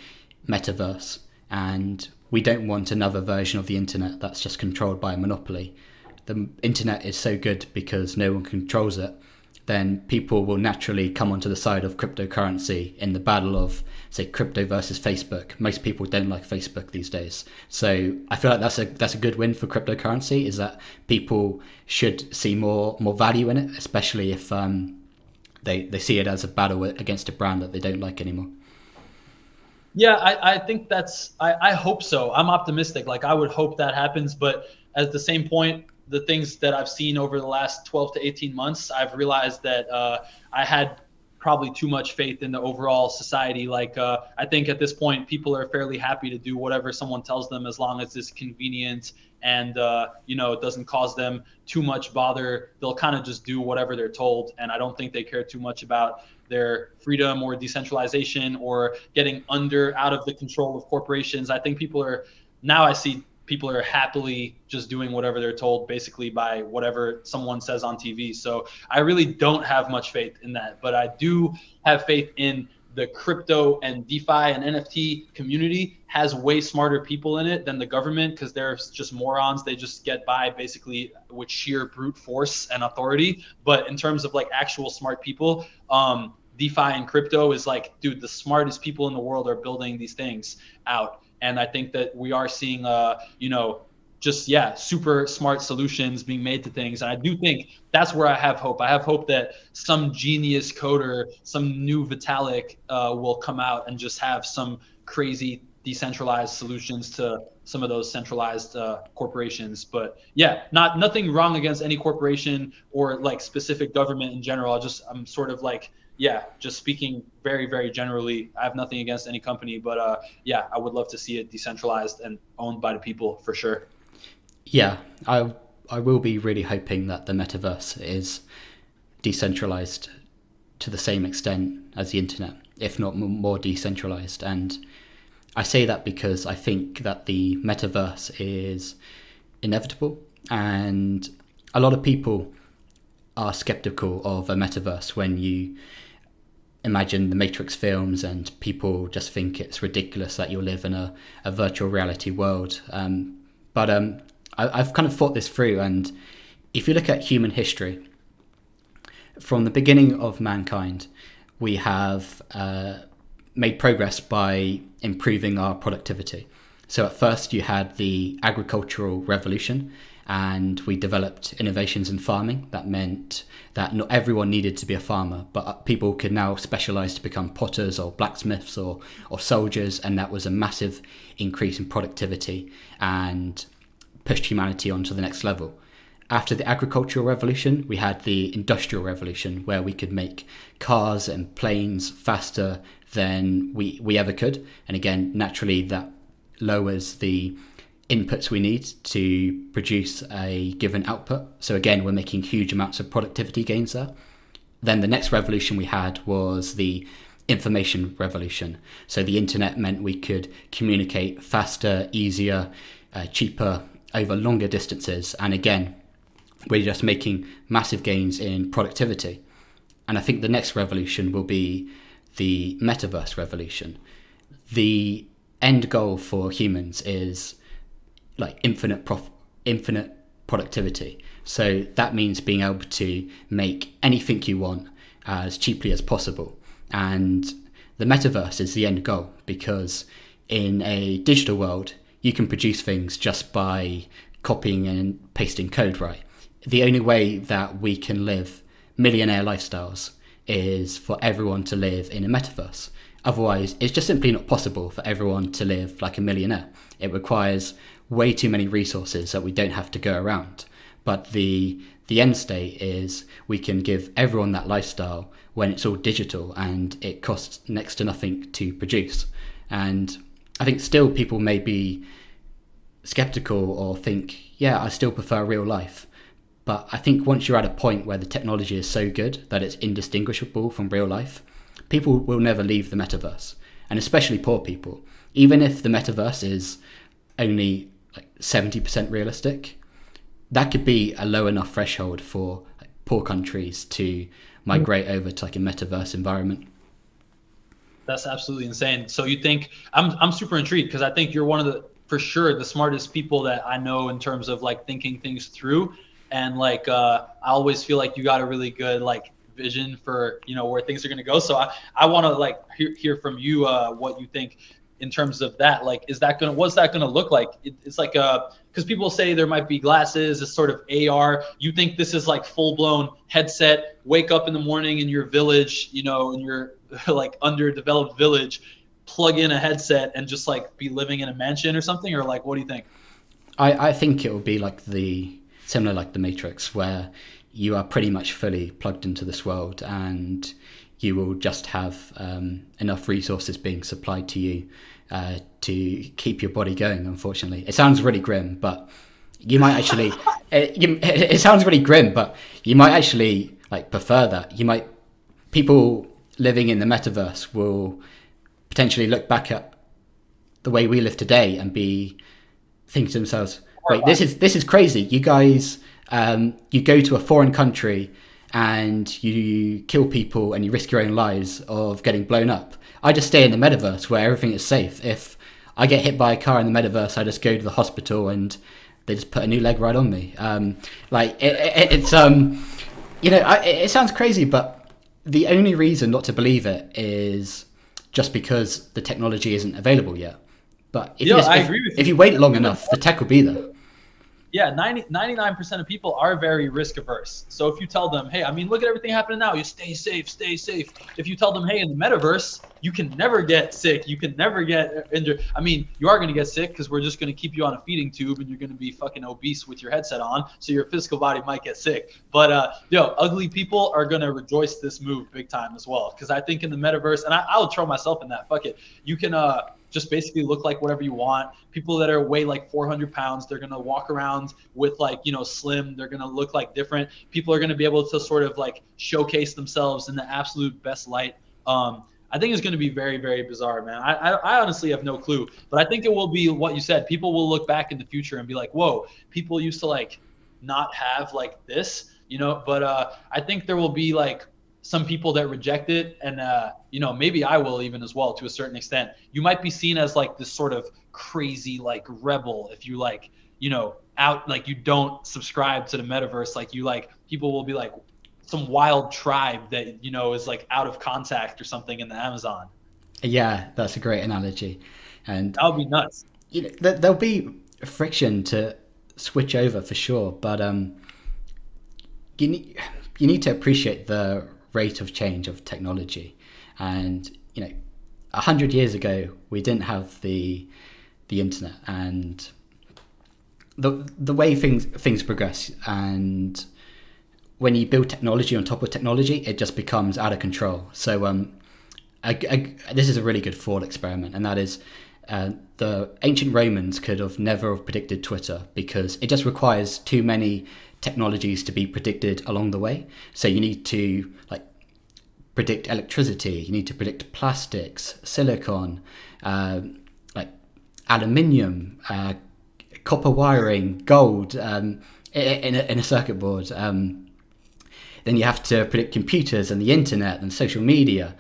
metaverse, and we don't want another version of the internet that's just controlled by a monopoly. The internet is so good because no one controls it, then people will naturally come onto the side of cryptocurrency in the battle of, say, crypto versus Facebook. Most people don't like Facebook these days. So I feel like that's a good win for cryptocurrency, is that people should see more value in it, especially if they see it as a battle against a brand that they don't like anymore. Yeah, I think I hope so. I'm optimistic. Like, I would hope that happens. But at the same point, the things that I've seen over the last 12 to 18 months, I've realized that I had probably too much faith in the overall society. Like, I think at this point, people are fairly happy to do whatever someone tells them, as long as it's convenient and, it doesn't cause them too much bother. They'll kind of just do whatever they're told. And I don't think they care too much about their freedom or decentralization or getting out of the control of corporations. I think I see people are happily just doing whatever they're told, basically by whatever someone says on TV. So I really don't have much faith in that, but I do have faith in the crypto and DeFi and NFT community has way smarter people in it than the government, because they're just morons. They just get by basically with sheer brute force and authority. But in terms of like actual smart people, DeFi and crypto is like, dude, the smartest people in the world are building these things out. And I think that we are seeing, super smart solutions being made to things. And I do think that's where I have hope. I have hope that some genius coder, some new Vitalik will come out and just have some crazy decentralized solutions to some of those centralized corporations. But yeah, nothing wrong against any corporation or like specific government in general. I'm sort of like, just speaking very, very generally, I have nothing against any company, but I would love to see it decentralized and owned by the people for sure. Yeah, I will be really hoping that the metaverse is decentralized to the same extent as the internet, if not more decentralized. And I say that because I think that the metaverse is inevitable, and a lot of people are skeptical of a metaverse when you imagine the Matrix films, and people just think it's ridiculous that you'll live in a virtual reality world. But I've kind of thought this through, and if you look at human history, from the beginning of mankind, we have made progress by improving our productivity. So at first you had the agricultural revolution, and we developed innovations in farming that meant that not everyone needed to be a farmer, but people could now specialize to become potters or blacksmiths or soldiers, and that was a massive increase in productivity and pushed humanity onto the next level. After the agricultural revolution, we had the industrial revolution, where we could make cars and planes faster than we ever could. And again, naturally, that lowers the inputs we need to produce a given output. So again, we're making huge amounts of productivity gains there. Then the next revolution we had was the information revolution. So the internet meant we could communicate faster, easier, cheaper, over longer distances. And again, we're just making massive gains in productivity. And I think the next revolution will be the metaverse revolution. The end goal for humans is like infinite productivity. So that means being able to make anything you want as cheaply as possible. And the metaverse is the end goal, because in a digital world, you can produce things just by copying and pasting code, right? The only way that we can live millionaire lifestyles is for everyone to live in a metaverse. Otherwise, it's just simply not possible for everyone to live like a millionaire. It requires way too many resources that we don't have to go around. But the end state is we can give everyone that lifestyle when it's all digital and it costs next to nothing to produce. And I think still people may be skeptical or think, I still prefer real life. But I think once you're at a point where the technology is so good that it's indistinguishable from real life, people will never leave the metaverse, and especially poor people. Even if the metaverse is only like 70% realistic, that could be a low enough threshold for like, poor countries to migrate over to like a metaverse environment. That's absolutely insane. So you think I'm super intrigued because I think you're one of the, for sure, the smartest people that I know in terms of like thinking things through. And like I always feel like you got a really good like vision for, you know, where things are going to go. So I want to like hear from you what you think in terms of that. Like, what's that gonna look like? It's like because people say there might be glasses, it's sort of AR. You think this is like full blown headset? Wake up in the morning in your village, you know, in your like underdeveloped village, plug in a headset and just like be living in a mansion or something? Or like, what do you think? I think it will be like similar like the Matrix, where you are pretty much fully plugged into this world, and you will just have enough resources being supplied to you to keep your body going. Unfortunately, it sounds really grim, but you might actually it sounds really grim, but you might actually like prefer that. People living in the metaverse will potentially look back at the way we live today and be thinking to themselves, wait, this is crazy. You guys you go to a foreign country and you kill people and you risk your own lives of getting blown up. I just stay in the metaverse where everything is safe. If I get hit by a car in the metaverse, I just go to the hospital and they just put a new leg right on me. It's you know, it sounds crazy, but the only reason not to believe it is just because the technology isn't available yet. But I agree with you. If you wait long enough, the tech will be there. Yeah, 99% of people are very risk averse. So if you tell them, hey, I mean, look at everything happening now. You stay safe, stay safe. If you tell them, hey, in the metaverse, you can never get sick. You can never get injured. I mean, you are going to get sick because we're just going to keep you on a feeding tube and you're going to be fucking obese with your headset on. So your physical body might get sick. But, ugly people are going to rejoice this move big time as well. Because I think in the metaverse, and I'll throw myself in that, fuck it. You can just basically look like whatever you want. People that are weigh like 400 pounds, they're going to walk around with like, you know, slim. They're going to look like different. People are going to be able to sort of like showcase themselves in the absolute best light. I think it's going to be very, very bizarre, man. I honestly have no clue, but I think it will be what you said. People will look back in the future and be like, whoa, people used to like not have like this, you know, but I think there will be like some people that reject it, and you know, maybe I will even as well to a certain extent. You might be seen as like this sort of crazy like rebel if you like, you know, out like you don't subscribe to the metaverse. Like you like people will be like some wild tribe that, you know, is like out of contact or something in the Amazon. Yeah, that's a great analogy, and that would be nuts. You know, there'll be friction to switch over for sure, but you need to appreciate the rate of change of technology. And you know, 100 years ago we didn't have the internet, and the way things progress, and when you build technology on top of technology, it just becomes out of control. So this is a really good thought experiment, and that is the ancient Romans could have never have predicted Twitter because it just requires too many technologies to be predicted along the way. So you need to like predict electricity, you need to predict plastics, silicon, like aluminium, copper wiring, gold in a circuit board. Then you have to predict computers and the internet and social media.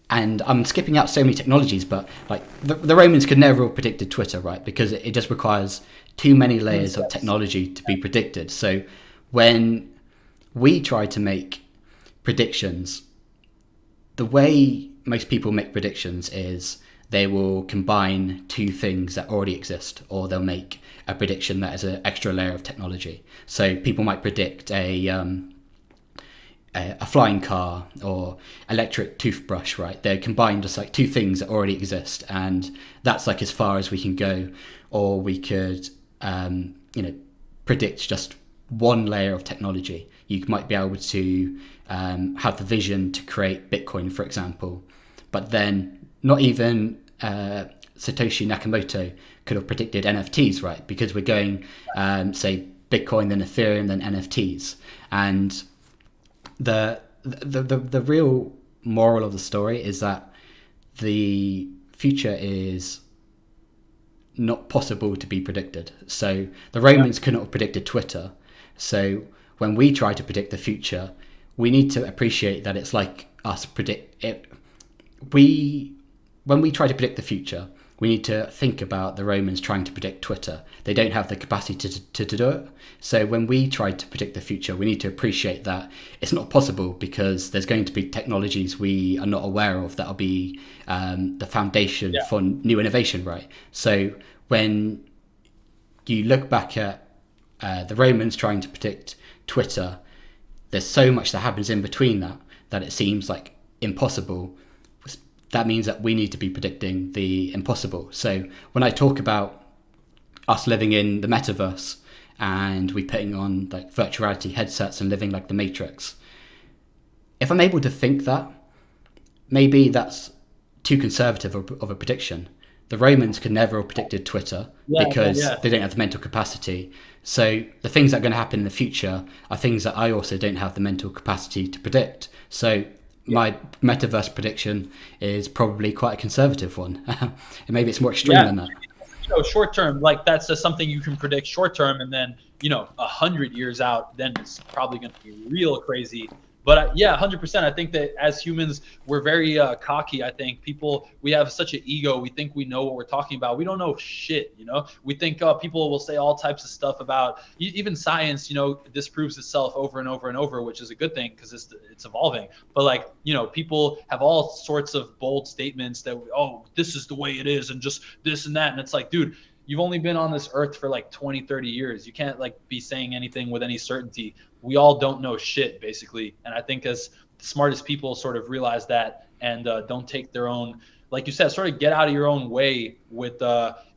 And I'm skipping out so many technologies, but like the Romans could never have predicted Twitter, right? Because it just requires too many layers of technology to be predicted. So when we try to make predictions, the way most people make predictions is they will combine two things that already exist, or they'll make a prediction that is an extra layer of technology. So people might predict a flying car or electric toothbrush, right? They're combined just like two things that already exist, and that's like as far as we can go. Or we could, predict just one layer of technology. You might be able to have the vision to create Bitcoin, for example, but then not even Satoshi Nakamoto could have predicted NFTs, right? Because we're going, say, Bitcoin, then Ethereum, then NFTs, and the real moral of the story is that the future is not possible to be predicted. So the Romans couldn't have predicted Twitter. So when we try to predict the future, we need to appreciate that it's like us predict it. When we try to predict the future, we need to think about the Romans trying to predict Twitter. They don't have the capacity to do it. So when we try to predict the future, we need to appreciate that it's not possible because there's going to be technologies we are not aware of that'll be the foundation for new innovation, right? So when you look back at the Romans trying to predict Twitter, there's so much that happens in between that it seems like impossible. That means that we need to be predicting the impossible. So when I talk about us living in the metaverse and we putting on like virtual reality headsets and living like the Matrix, if I'm able to think that, maybe that's too conservative of a prediction. The Romans could never have predicted Twitter because they don't have the mental capacity. So the things that are going to happen in the future are things that I also don't have the mental capacity to predict. So my metaverse prediction is probably quite a conservative one. And maybe it's more extreme than that. Short term, like that's just something you can predict short term, and then 100 years out, then it's probably going to be real crazy. But 100%. I think that as humans, we're very cocky. I think we have such an ego. We think we know what we're talking about. We don't know shit, We think people will say all types of stuff about even science, disproves itself over and over and over, which is a good thing because it's evolving. But people have all sorts of bold statements that, this is the way it is and just this and that. And it's like, dude, you've only been on this earth for like 20, 30 years. You can't be saying anything with any certainty. We all don't know shit, basically. And I think as the smartest people sort of realize that and don't take their own, like you said, sort of get out of your own way with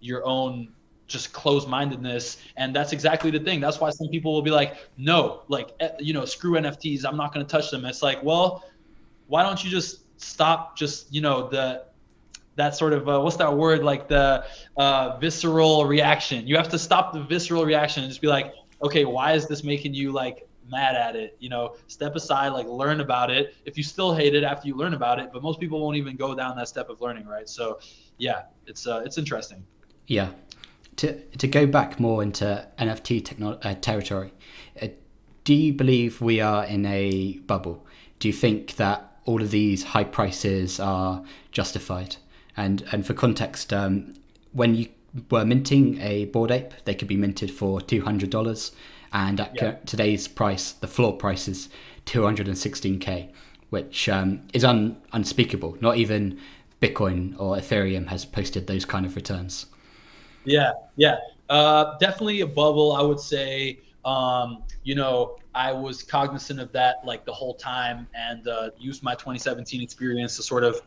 your own just closed-mindedness. And that's exactly the thing. That's why some people will be like, no, screw NFTs. I'm not going to touch them. It's like, well, why don't you just stop just, that sort of what's that word, like the visceral reaction. You have to stop the visceral reaction and just be like, okay, why is this making you mad at it? Step aside, learn about it. If you still hate it after you learn about it, but most people won't even go down that step of learning, right? So it's interesting. Yeah. To go back more into NFT territory, do you believe we are in a bubble? Do you think that all of these high prices are justified? And for context, when you were minting a Bored Ape, they could be minted for $200, and at today's price, the floor price is $216K, which is unspeakable. Not even Bitcoin or Ethereum has posted those kind of returns. Definitely a bubble, I would say. I was cognizant of that the whole time and used my 2017 experience to sort of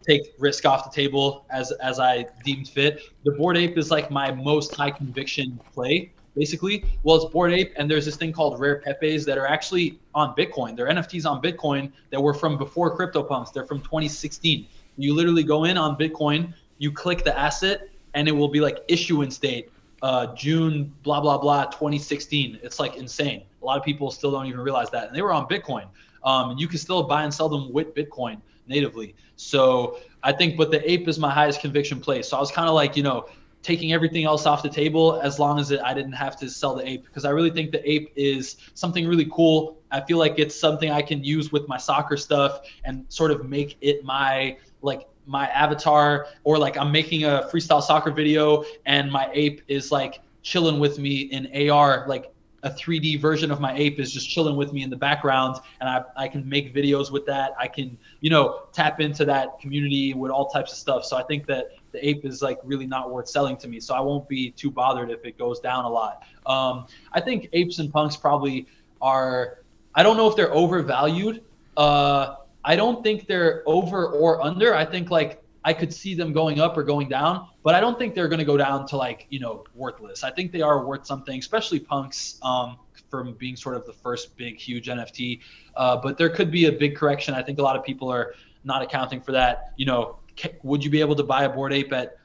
take risk off the table as I deemed fit. The Bored Ape is my most high conviction play, basically. Well, it's Bored Ape, and there's this thing called rare Pepes that are actually on Bitcoin. They're NFTs on Bitcoin that were from before CryptoPunks. They're from 2016. You literally go in on Bitcoin, you click the asset, and it will be issuance date, June, blah, blah, blah, 2016. It's insane. A lot of people still don't even realize that. And they were on Bitcoin. And you can still buy and sell them with Bitcoin natively. So I think, but the ape is my highest conviction play. So I was kind of taking everything else off the table as long as I didn't have to sell the ape, because I really think the ape is something really cool. I feel like it's something I can use with my soccer stuff and sort of make it my avatar, or I'm making a freestyle soccer video and my ape is chilling with me in AR, a 3D version of my ape is just chilling with me in the background, and I can make videos with that. I can, tap into that community with all types of stuff. So I think that the ape is really not worth selling to me. So I won't be too bothered if it goes down a lot. I think apes and punks probably are, I don't know if they're overvalued. I don't think they're over or under. I think I could see them going up or going down, but I don't think they're going to go down to worthless. I think they are worth something, especially punks, from being sort of the first big, huge NFT. But there could be a big correction. I think a lot of people are not accounting for that. Would you be able to buy a Bored Ape at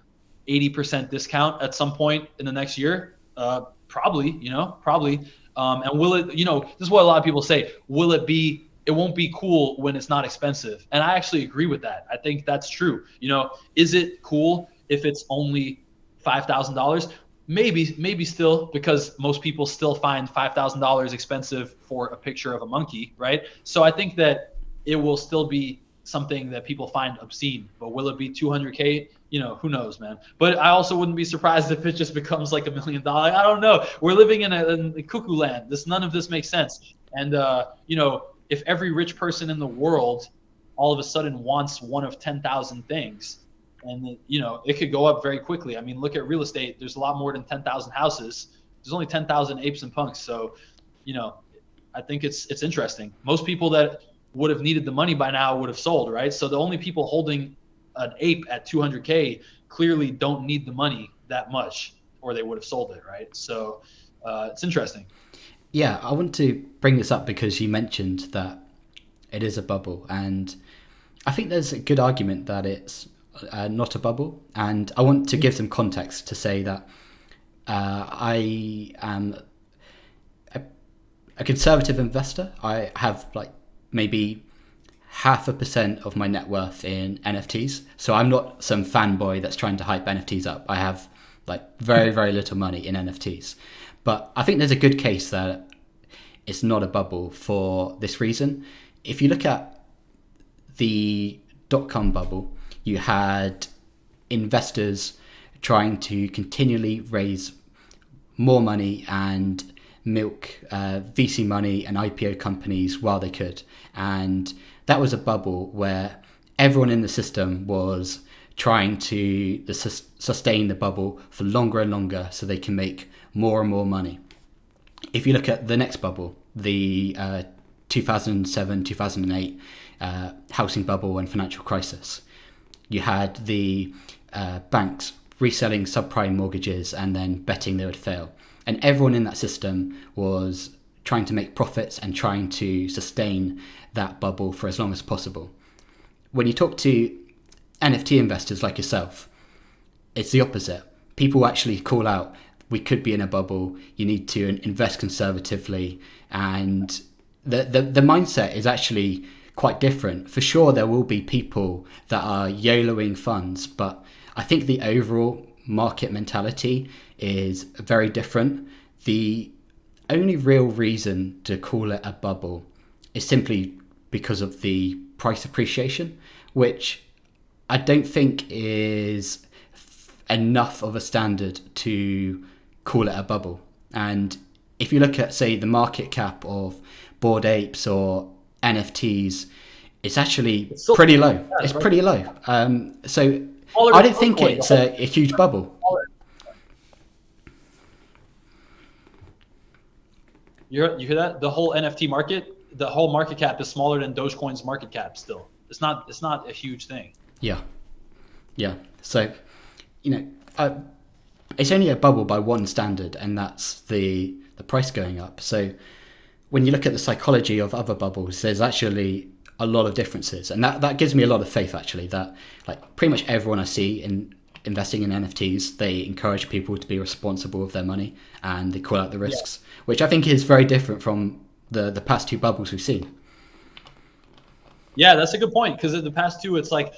80% discount at some point in the next year? Probably, probably. And will it, this is what a lot of people say, will it be it won't be cool when it's not expensive. And I actually agree with that. I think that's true. Is it cool if it's only $5,000? Maybe still, because most people still find $5,000 expensive for a picture of a monkey, right? So I think that it will still be something that people find obscene. But will it be 200K? Who knows, man. But I also wouldn't be surprised if it just becomes like $1 million. I don't know. We're living in a cuckoo land. None of this makes sense. And if every rich person in the world all of a sudden wants one of 10,000 things, and it could go up very quickly. I mean, look at real estate. There's a lot more than 10,000 houses. There's only 10,000 apes and punks. So, I think it's interesting. Most people that would have needed the money by now would have sold, right? So the only people holding an ape at 200K clearly don't need the money that much, or they would have sold it, right? So it's interesting. Yeah, I want to bring this up because you mentioned that it is a bubble, and I think there's a good argument that it's not a bubble. And I want to give some context to say that I am a conservative investor. I have like maybe 0.5% of my net worth in NFTs. So I'm not some fanboy that's trying to hype NFTs up. I have like very, very little money in NFTs. But I think there's a good case that it's not a bubble for this reason. If you look at the .com bubble, you had investors trying to continually raise more money and milk VC money and IPO companies while they could. And that was a bubble where everyone in the system was trying to sustain the bubble for longer and longer so they can make more and more money. If you look at the next bubble, the 2007-2008 housing bubble and financial crisis, you had the banks reselling subprime mortgages and then betting they would fail. And everyone in that system was trying to make profits and trying to sustain that bubble for as long as possible. When you talk to NFT investors like yourself, it's the opposite. People actually call out, we could be in a bubble, you need to invest conservatively. And the mindset is actually quite different. For sure, there will be people that are YOLOing funds, but I think the overall market mentality is very different. The only real reason to call it a bubble is simply because of the price appreciation, which I don't think is enough of a standard to call it a bubble. And if you look at, say, the market cap of Bored Apes or NFTs, it's actually pretty low. It's pretty low. So I don't think it's a huge bubble. You hear that? The whole NFT market, the whole market cap is smaller than Dogecoin's market cap still. It's not a huge thing. Yeah. So, it's only a bubble by one standard, and that's the price going up. So when you look at the psychology of other bubbles, there's actually a lot of differences. And that gives me a lot of faith, actually, that like pretty much everyone I see in investing in NFTs, they encourage people to be responsible of their money and they call out the risks, which I think is very different from the past two bubbles we've seen. Yeah, that's a good point, because in the past two, it's like,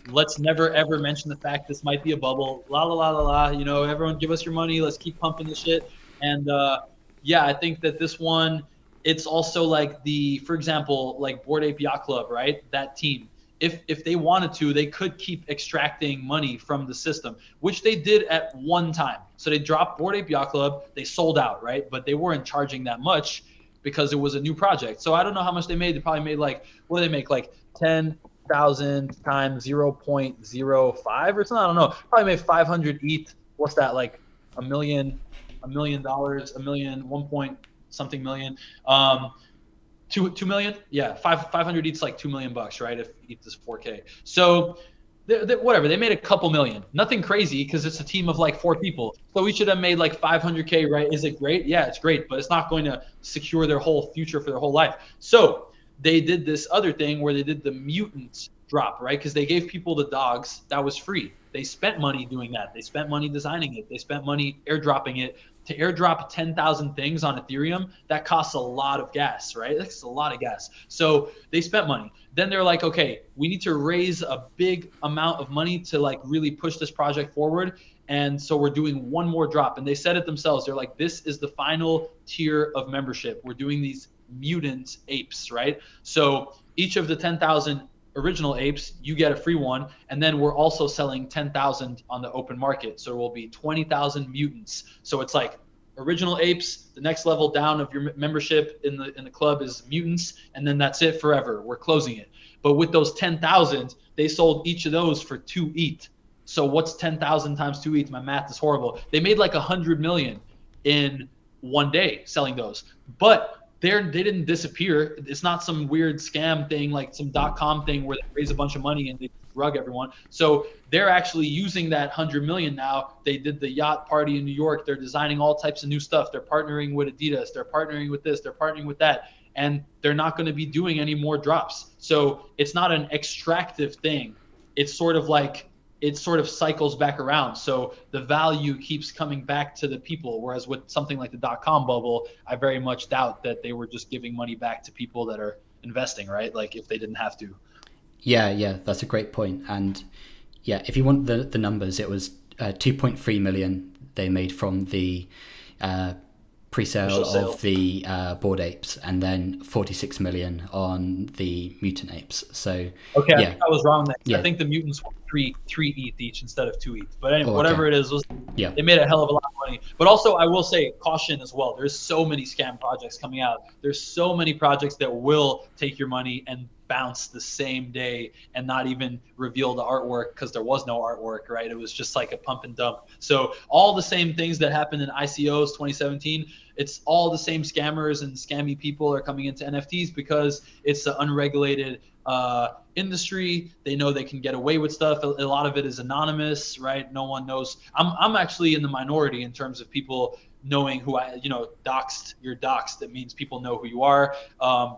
let's never ever mention the fact this might be a bubble. La la la la la. Everyone give us your money. Let's keep pumping the shit. And I think that this one, it's also like for example, like Bored Ape Yacht Club, right? That team. If they wanted to, they could keep extracting money from the system, which they did at one time. So they dropped Bored Ape Yacht Club. They sold out, right? But they weren't charging that much because it was a new project. So I don't know how much they made. They probably made what do they make? Like 10,000 times 0.05 or something. I don't know. Probably made 500 ETH. What's that? Like $1 million, one point something million. 2 million. Yeah. 500 ETH's like $2 million, right? If ETH is 4K. So whatever, they made a couple million, nothing crazy, because it's a team of like 4 people. So we should have made like 500K, right? Is it great? Yeah, it's great, but it's not going to secure their whole future for their whole life. So they did this other thing where they did the mutant drop, right? Because they gave people the dogs. That was free. They spent money doing that. They spent money designing it. They spent money airdropping it to airdrop 10,000 things on Ethereum, that costs a lot of gas, right? That's a lot of gas. So they spent money. Then they're like, okay, we need to raise a big amount of money to like really push this project forward. And so we're doing one more drop. And they said it themselves. They're like, this is the final tier of membership. We're doing these mutant apes, right? So each of the 10,000 original apes, you get a free one. And then we're also selling 10,000 on the open market. So it will be 20,000 mutants. So it's like original apes, the next level down of your membership in the club is mutants. And then that's it forever. We're closing it. But with those 10,000, they sold each of those for 2 ETH. So what's 10,000 times 2 ETH? My math is horrible. They made like 100 million in one day selling those. But they didn't disappear. It's not some weird scam thing like some .com thing where they raise a bunch of money and they rug everyone. So they're actually using that 100 million now. They did the yacht party in New York. They're designing all types of new stuff. They're partnering with Adidas. They're partnering with this. They're partnering with that. And they're not going to be doing any more drops. So it's not an extractive thing. It's sort of like, it sort of cycles back around. So the value keeps coming back to the people. Whereas with something like the .com bubble, I very much doubt that they were just giving money back to people that are investing, right? Like if they didn't have to. Yeah, that's a great point. And yeah, if you want the numbers, it was 2.3 million they made from the pre-sale of the Bored Apes, and then 46 million on the Mutant Apes. So okay, yeah. I think I was wrong there. Yeah. I think the mutants were 3 ETH each instead of 2 ETH. But anyway, whatever it is, yeah, they made a hell of a lot of money. But also, I will say caution as well. There's so many scam projects coming out. There's so many projects that will take your money and bounce the same day and not even reveal the artwork because there was no artwork, right? It was just like a pump and dump. So all the same things that happened in ICOs 2017, it's all the same scammers and scammy people are coming into NFTs because it's an unregulated industry. They know they can get away with stuff. A lot of it is anonymous, right? No one knows. I'm actually in the minority in terms of people knowing who doxed. You're doxed. That means people know who you are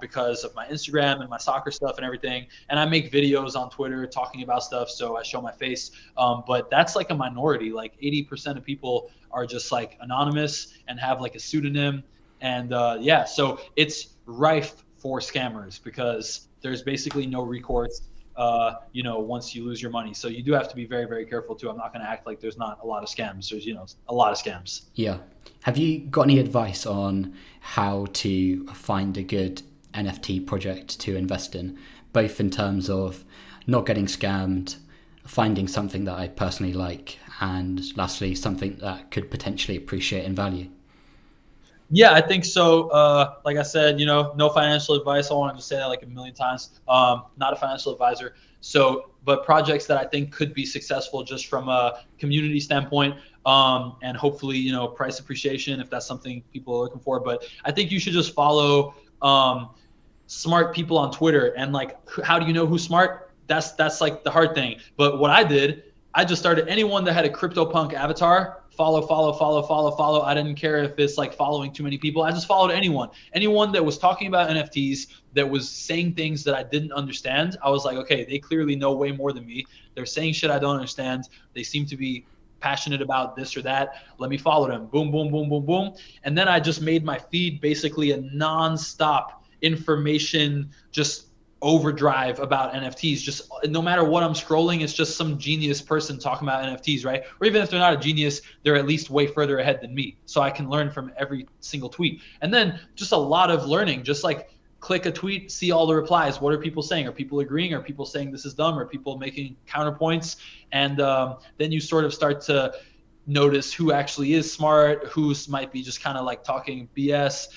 because of my Instagram and my soccer stuff and everything. And I make videos on Twitter talking about stuff, so I show my face. But that's like a minority. Like 80% of people are just like anonymous and have like a pseudonym. And yeah, so it's rife for scammers because there's basically no recourse once you lose your money. So you do have to be very, very careful too. I'm not going to act like there's not a lot of scams. There's, a lot of scams. Yeah. Have you got any advice on how to find a good NFT project to invest in, both in terms of not getting scammed, finding something that I personally like, and lastly, something that could potentially appreciate in value? Yeah, I think so. Like I said, no financial advice. I want to just say that like a million times. Not a financial advisor. So, but projects that I think could be successful just from a community standpoint, and hopefully, price appreciation if that's something people are looking for. But I think you should just follow smart people on Twitter. And like, how do you know who's smart? That's like the hard thing. But what I did, I just started anyone that had a CryptoPunk avatar. Follow. I didn't care if it's like following too many people. I just followed anyone that was talking about NFTs, that was saying things that I didn't understand. I was like, okay, they clearly know way more than me. They're saying shit I don't understand. They seem to be passionate about this or that. Let me follow them. Boom, boom, boom, boom, boom. And then I just made my feed basically a non-stop information, just overdrive about NFTs. Just no matter what I'm scrolling, it's just some genius person talking about NFTs, right? Or even if they're not a genius, they're at least way further ahead than me. So I can learn from every single tweet. And then just a lot of learning, just like click a tweet, see all the replies. What are people saying? Are people agreeing? Are people saying this is dumb? Are people making counterpoints? And then you sort of start to notice who actually is smart, who might be just kind of like talking BS,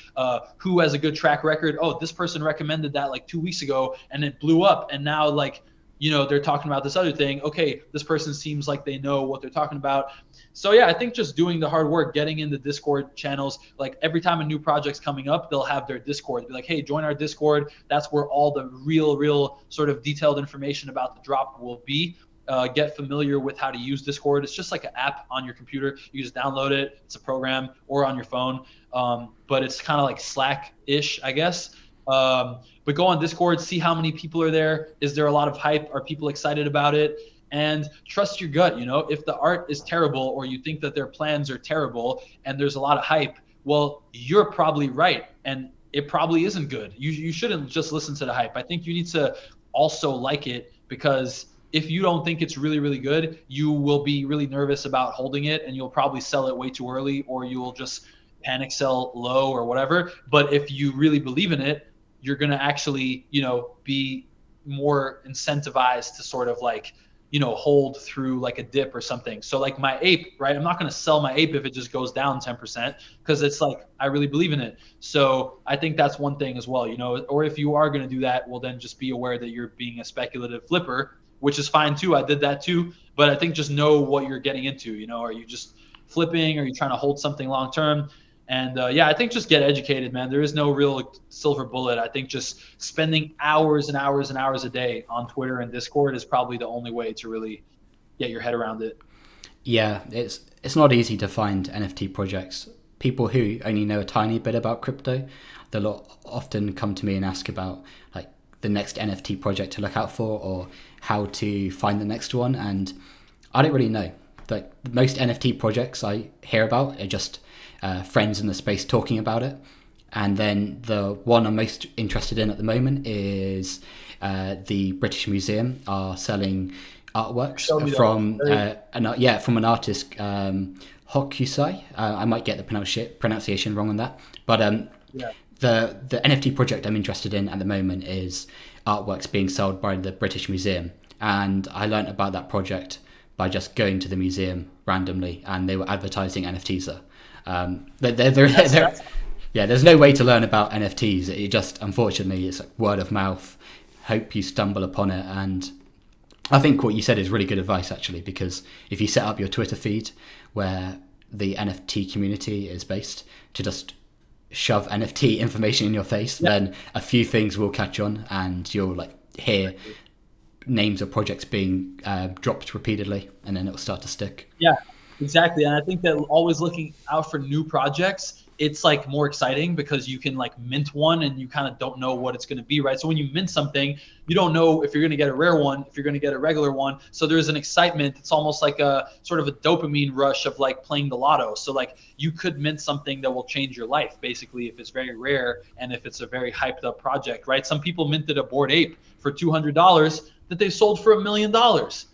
who has a good track record. Oh, this person recommended that like 2 weeks ago and it blew up. And now like, they're talking about this other thing. Okay, this person seems like they know what they're talking about. So yeah, I think just doing the hard work, getting into Discord channels, like every time a new project's coming up, they'll have their Discord. Be like, hey, join our Discord. That's where all the real sort of detailed information about the drop will be. Get familiar with how to use Discord. It's just like an app on your computer. You just download it. It's a program, or on your phone. But it's kind of like Slack-ish, I guess. But go on Discord, see how many people are there. Is there a lot of hype? Are people excited about it? and trust your gut. If the art is terrible or you think that their plans are terrible and there's a lot of hype, well, you're probably right, and it probably isn't good. You shouldn't just listen to the hype. I think you need to also like it, because if you don't think it's really, really good, you will be really nervous about holding it, and you'll probably sell it way too early, or you will just panic sell low or whatever. But if you really believe in it, you're going to actually, be more incentivized to sort of like, hold through like a dip or something. So like my ape, right? I'm not going to sell my ape if it just goes down 10%, because it's like, I really believe in it. So I think that's one thing as well, or if you are going to do that, well, then just be aware that you're being a speculative flipper, which is fine too. I did that too. But I think just know what you're getting into. Are you just flipping? Are you trying to hold something long term? And I think just get educated, man. There is no real silver bullet. I think just spending hours and hours and hours a day on Twitter and Discord is probably the only way to really get your head around it. Yeah, it's not easy to find NFT projects. People who only know a tiny bit about crypto, they'll often come to me and ask about like the next NFT project to look out for, or how to find the next one. And I don't really know. Like most NFT projects I hear about are just friends in the space talking about it. And then the one I'm most interested in at the moment is the British Museum are selling artworks from an artist, Hokusai. I might get the pronunciation wrong on that, but the NFT project I'm interested in at the moment is artworks being sold by the British Museum, and I learnt about that project by just going to the museum randomly, and they were advertising NFTs there. There's no way to learn about NFTs. It just, unfortunately, it's like word of mouth. Hope you stumble upon it. And I think what you said is really good advice, actually, because if you set up your Twitter feed where the NFT community is based to just shove NFT information in your face, then a few things will catch on, and you'll like hear names of projects being dropped repeatedly, and then it'll start to stick. Yeah. Exactly. And I think that always looking out for new projects, it's like more exciting because you can like mint one and you kind of don't know what it's going to be, right? So when you mint something, you don't know if you're going to get a rare one, if you're going to get a regular one. So there's an excitement. It's almost like a sort of a dopamine rush of like playing the lotto. So like you could mint something that will change your life, basically, if it's very rare and if it's a very hyped up project, right? Some people minted a Bored Ape for $200 that they sold for $1 million.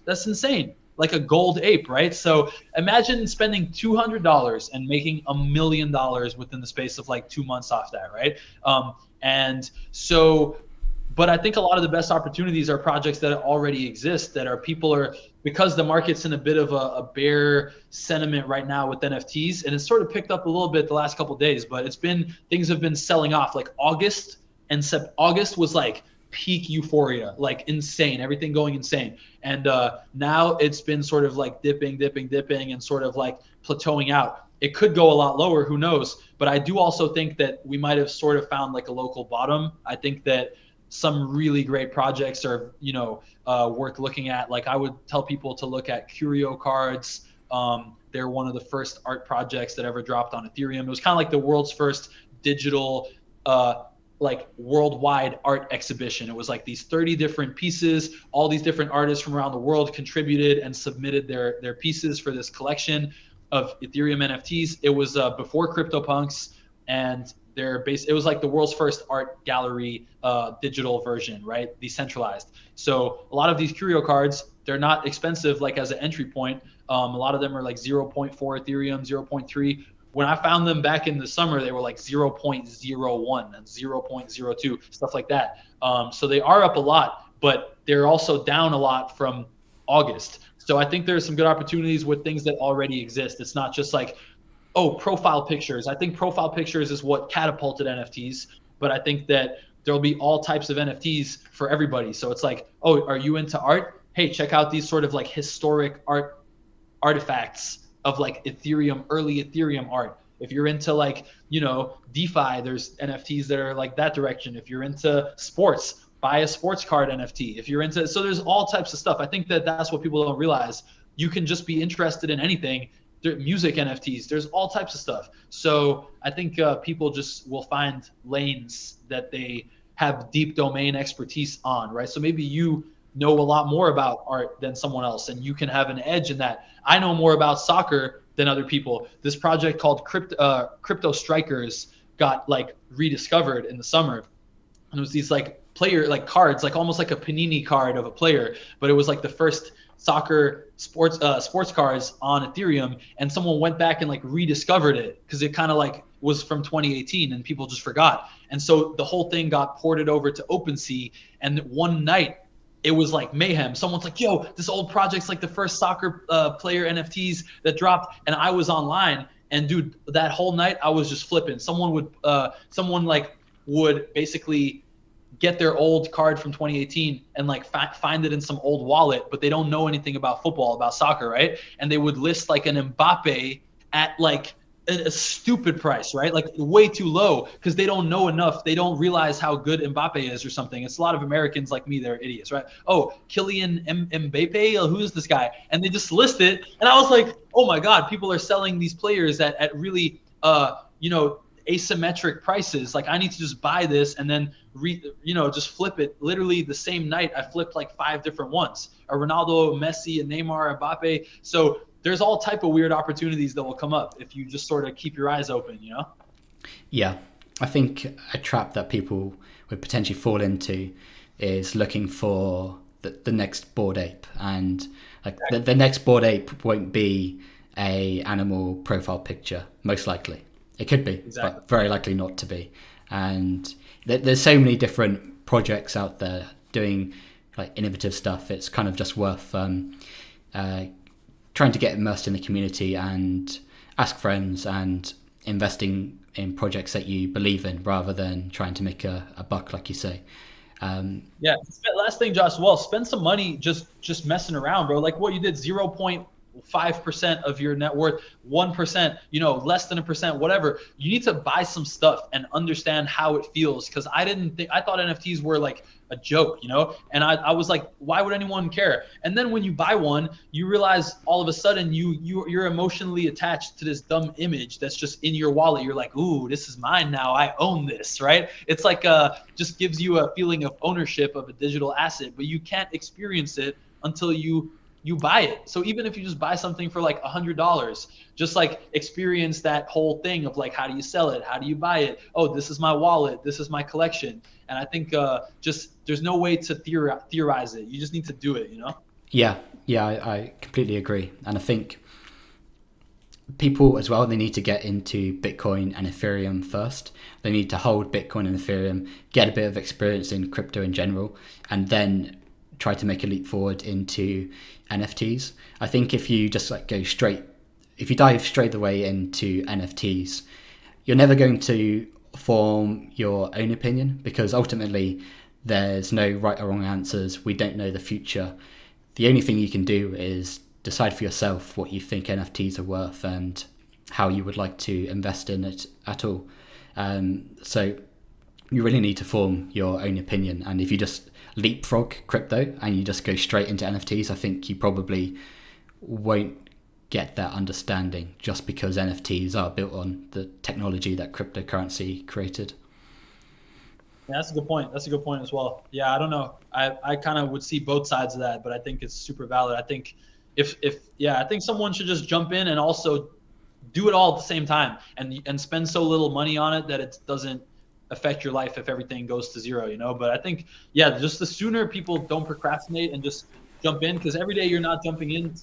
That's insane. Like a gold ape, right? So imagine spending $200 and making $1 million within the space of like 2 months off that, right? But I think a lot of the best opportunities are projects that already exist, that are because the market's in a bit of a bear sentiment right now with NFTs, and it's sort of picked up a little bit the last couple of days, but things have been selling off. Like August was like peak euphoria, like insane, everything going insane. And now it's been sort of like dipping and sort of like plateauing out. It could go a lot lower, who knows? But I do also think that we might have sort of found like a local bottom. I think that some really great projects are, worth looking at. Like I would tell people to look at Curio cards. They're one of the first art projects that ever dropped on Ethereum. It was kind of like the world's first digital like worldwide art exhibition. It was like these 30 different pieces. All these different artists from around the world contributed and submitted their pieces for this collection of Ethereum NFTs. It was before CryptoPunks, and it was like the world's first art gallery digital version, right? Decentralized. So a lot of these Curio cards, they're not expensive like as an entry point. A lot of them are like 0.4 Ethereum, 0.3. When I found them back in the summer, they were like 0.01 and 0.02, stuff like that. So they are up a lot, but they're also down a lot from August. So I think there's some good opportunities with things that already exist. It's not just like, profile pictures. I think profile pictures is what catapulted NFTs, but I think that there'll be all types of NFTs for everybody. So it's like, are you into art? Hey, check out these sort of like historic artifacts of like early Ethereum art. If you're into like, DeFi, there's NFTs that are like that direction. If you're into sports, buy a sports card NFT. If you're so there's all types of stuff. I think that that's what people don't realize. You can just be interested in anything. Music NFTs, there's all types of stuff. So I think people just will find lanes that they have deep domain expertise on, right? So maybe you know a lot more about art than someone else, and you can have an edge in that. I know more about soccer than other people. This project called Crypto Strikers got like rediscovered in the summer, and it was these like player like cards, like almost like a panini card of a player, but it was like the first soccer sports cards on Ethereum, and someone went back and like rediscovered it because it kind of like was from 2018 and people just forgot. And so the whole thing got ported over to OpenSea, and one night it was like mayhem. Someone's like, yo, this old project's like the first soccer player NFTs that dropped. And I was online, and dude, that whole night I was just flipping. Someone would basically get their old card from 2018 and like find it in some old wallet, but they don't know anything about football, about soccer, right? And they would list like an Mbappe at like a stupid price, right? Like way too low, because they don't know enough. They don't realize how good Mbappe is or something. It's a lot of Americans like me, they're idiots, right? Oh, Kylian Mbappe, who's this guy? And they just list it. And I was like, oh my God, people are selling these players at really, asymmetric prices. Like I need to just buy this and then just flip it. Literally the same night I flipped like 5 different ones, a Ronaldo, Messi, a Neymar, Mbappe. So there's all type of weird opportunities that will come up if you just sort of keep your eyes open, Yeah, I think a trap that people would potentially fall into is looking for the next Bored Ape, and like the next Bored Ape won't be a animal profile picture, most likely. It could be, but very likely not to be. And there's so many different projects out there doing like innovative stuff. It's kind of just worth trying to get immersed in the community and ask friends and investing in projects that you believe in rather than trying to make a buck, like you say. Last thing, Josh, well, spend some money just messing around, bro. Like what you did, 0.5% of your net worth, 1%, less than 1%, whatever. You need to buy some stuff and understand how it feels. Cause I thought NFTs were like a joke, and I was like, why would anyone care? And then when you buy one, you realize all of a sudden you're emotionally attached to this dumb image that's just in your wallet. You're like, ooh, this is mine now. I own this, right? It's like just gives you a feeling of ownership of a digital asset, but you can't experience it until you buy it. So even if you just buy something for like $100, just like experience that whole thing of like, how do you sell it? How do you buy it? Oh, this is my wallet. This is my collection. And I think there's no way to theorize it. You just need to do it, Yeah, I completely agree. And I think people as well, they need to get into Bitcoin and Ethereum first. They need to hold Bitcoin and Ethereum, get a bit of experience in crypto in general, and then try to make a leap forward into NFTs. I think if you just like if you dive straight away into NFTs, you're never going to form your own opinion, because ultimately there's no right or wrong answers. We don't know the future. The only thing you can do is decide for yourself what you think NFTs are worth and how you would like to invest in it at all. So you really need to form your own opinion. And if you just leapfrog crypto and you just go straight into NFTs, I think you probably won't get that understanding, just because NFTs are built on the technology that cryptocurrency created. Yeah, that's a good point. That's a good point as well. Yeah, I don't know. I kind of would see both sides of that, but I think it's super valid. I think I think someone should just jump in and also do it all at the same time and spend so little money on it that it doesn't affect your life if everything goes to zero, But I think, just the sooner people don't procrastinate and just jump in, because every day you're not jumping in,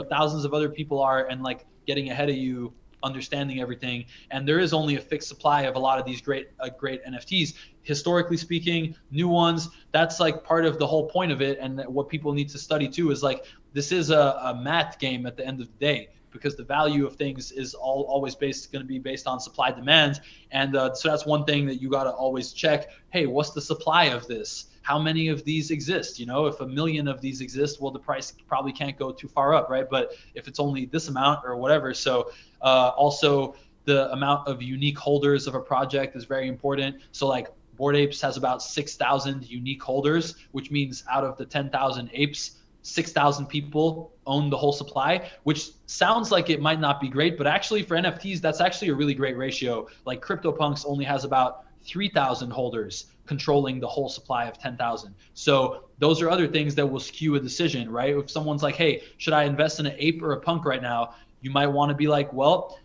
thousands of other people are, and like getting ahead of you, understanding everything. And there is only a fixed supply of a lot of these great NFTs. Historically speaking, new ones, that's like part of the whole point of it. And what people need to study too is like, this is a math game at the end of the day, because the value of things is always going to be based on supply demand. And so that's one thing that you got to always check. Hey, what's the supply of this? How many of these exist? If 1 million of these exist, well, the price probably can't go too far up, right? But if it's only this amount or whatever. So also the amount of unique holders of a project is very important. So like Bored Apes has about 6,000 unique holders, which means out of the 10,000 apes, 6,000 people own the whole supply, which sounds like it might not be great, but actually for NFTs, that's actually a really great ratio. Like CryptoPunks only has about 3,000 holders controlling the whole supply of 10,000. So those are other things that will skew a decision, right? If someone's like, hey, should I invest in an ape or a punk right now? You might want to be like, well,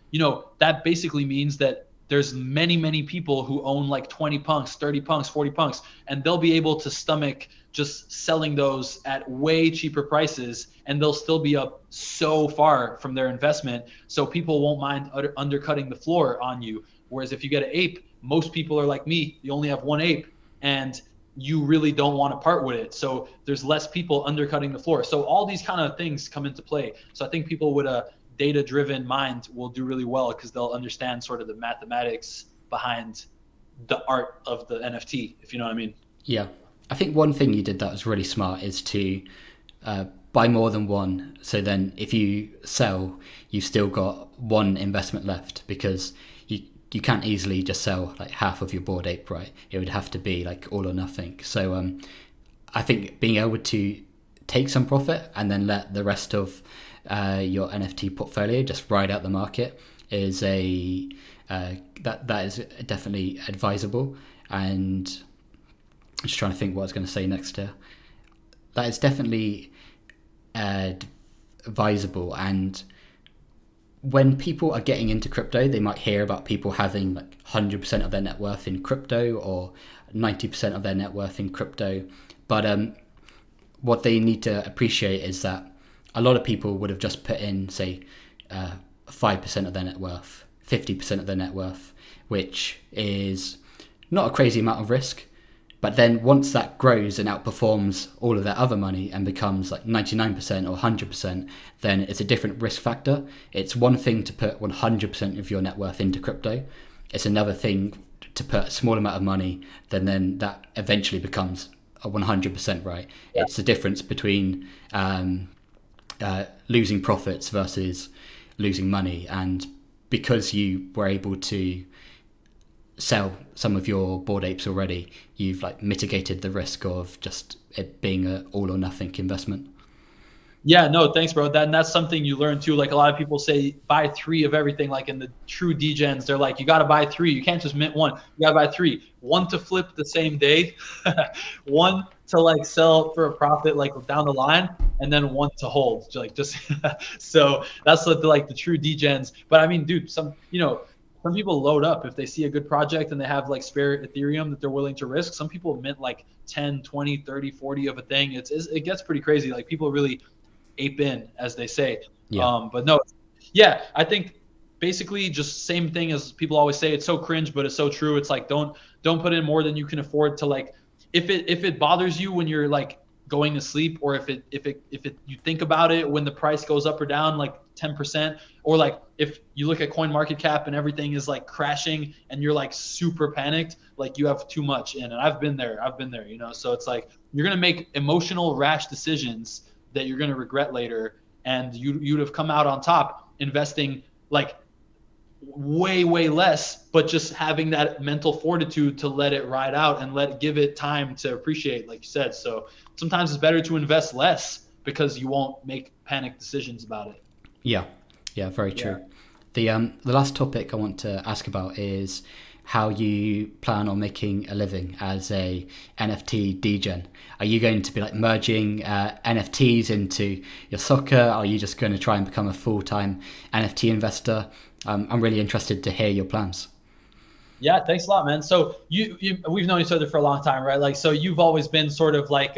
that basically means that there's many people who own like 20 punks, 30 punks, 40 punks, and they'll be able to stomach just selling those at way cheaper prices, and they'll still be up so far from their investment. So people won't mind undercutting the floor on you. Whereas if you get an ape, most people are like me, you only have one ape and you really don't want to part with it. So there's less people undercutting the floor. So all these kind of things come into play. So I think people with a data-driven mind will do really well because they'll understand sort of the mathematics behind the art of the NFT, if you know what I mean. Yeah. I think one thing you did that was really smart is to buy more than one. So then if you sell, you've still got one investment left, because you can't easily just sell like half of your Bored Ape, right? It would have to be like all or nothing. So I think being able to take some profit and then let the rest of your NFT portfolio just ride out the market is that is definitely advisable. And I'm just trying to think what I was going to say next here. That is definitely advisable. And when people are getting into crypto, they might hear about people having like 100% of their net worth in crypto or 90% of their net worth in crypto. But what they need to appreciate is that a lot of people would have just put in, say, 5% of their net worth, 50% of their net worth, which is not a crazy amount of risk. But then once that grows and outperforms all of their other money and becomes like 99% or 100%, then it's a different risk factor. It's one thing to put 100% of your net worth into crypto. It's another thing to put a small amount of money, then that eventually becomes a 100%, right? Yeah. It's the difference between losing profits versus losing money. And because you were able to sell some of your Bored Apes already, you've like mitigated the risk of just it being a all or nothing investment. Yeah, no, thanks, bro. That's something you learn too. Like a lot of people say, buy 3 of everything. Like in the true degens, they're like, you got to buy 3. You can't just mint one. You got to buy 3. 1 to flip the same day, 1 to like sell for a profit like down the line, and then 1 to hold. Like just so that's what the true degens. But I mean, dude, some people load up if they see a good project and they have like spare Ethereum that they're willing to risk. Some people mint like 10, 20, 30, 40 of a thing. It gets pretty crazy. Like people really ape in, as they say. Yeah. But no, yeah, I think basically just same thing as people always say. It's so cringe, but it's so true. It's like don't put in more than you can afford to, like, if it bothers you when you're like going to sleep, or if you think about it when the price goes up or down like 10%, or like if you look at CoinMarketCap and everything is like crashing and you're like super panicked, like you have too much in. And I've been there, so it's like you're going to make emotional rash decisions that you're going to regret later, and you'd have come out on top investing like way less, but just having that mental fortitude to let it ride out and give it time to appreciate, like you said. So sometimes it's better to invest less because you won't make panic decisions about it. Yeah, very true. Yeah. The last topic I want to ask about is how you plan on making a living as a NFT degen. Are you going to be like merging NFTs into your soccer? Are you just going to try and become a full-time NFT investor? I'm really interested to hear your plans. Yeah, thanks a lot, man. So we've known each other for a long time, right? Like, so you've always been sort of like,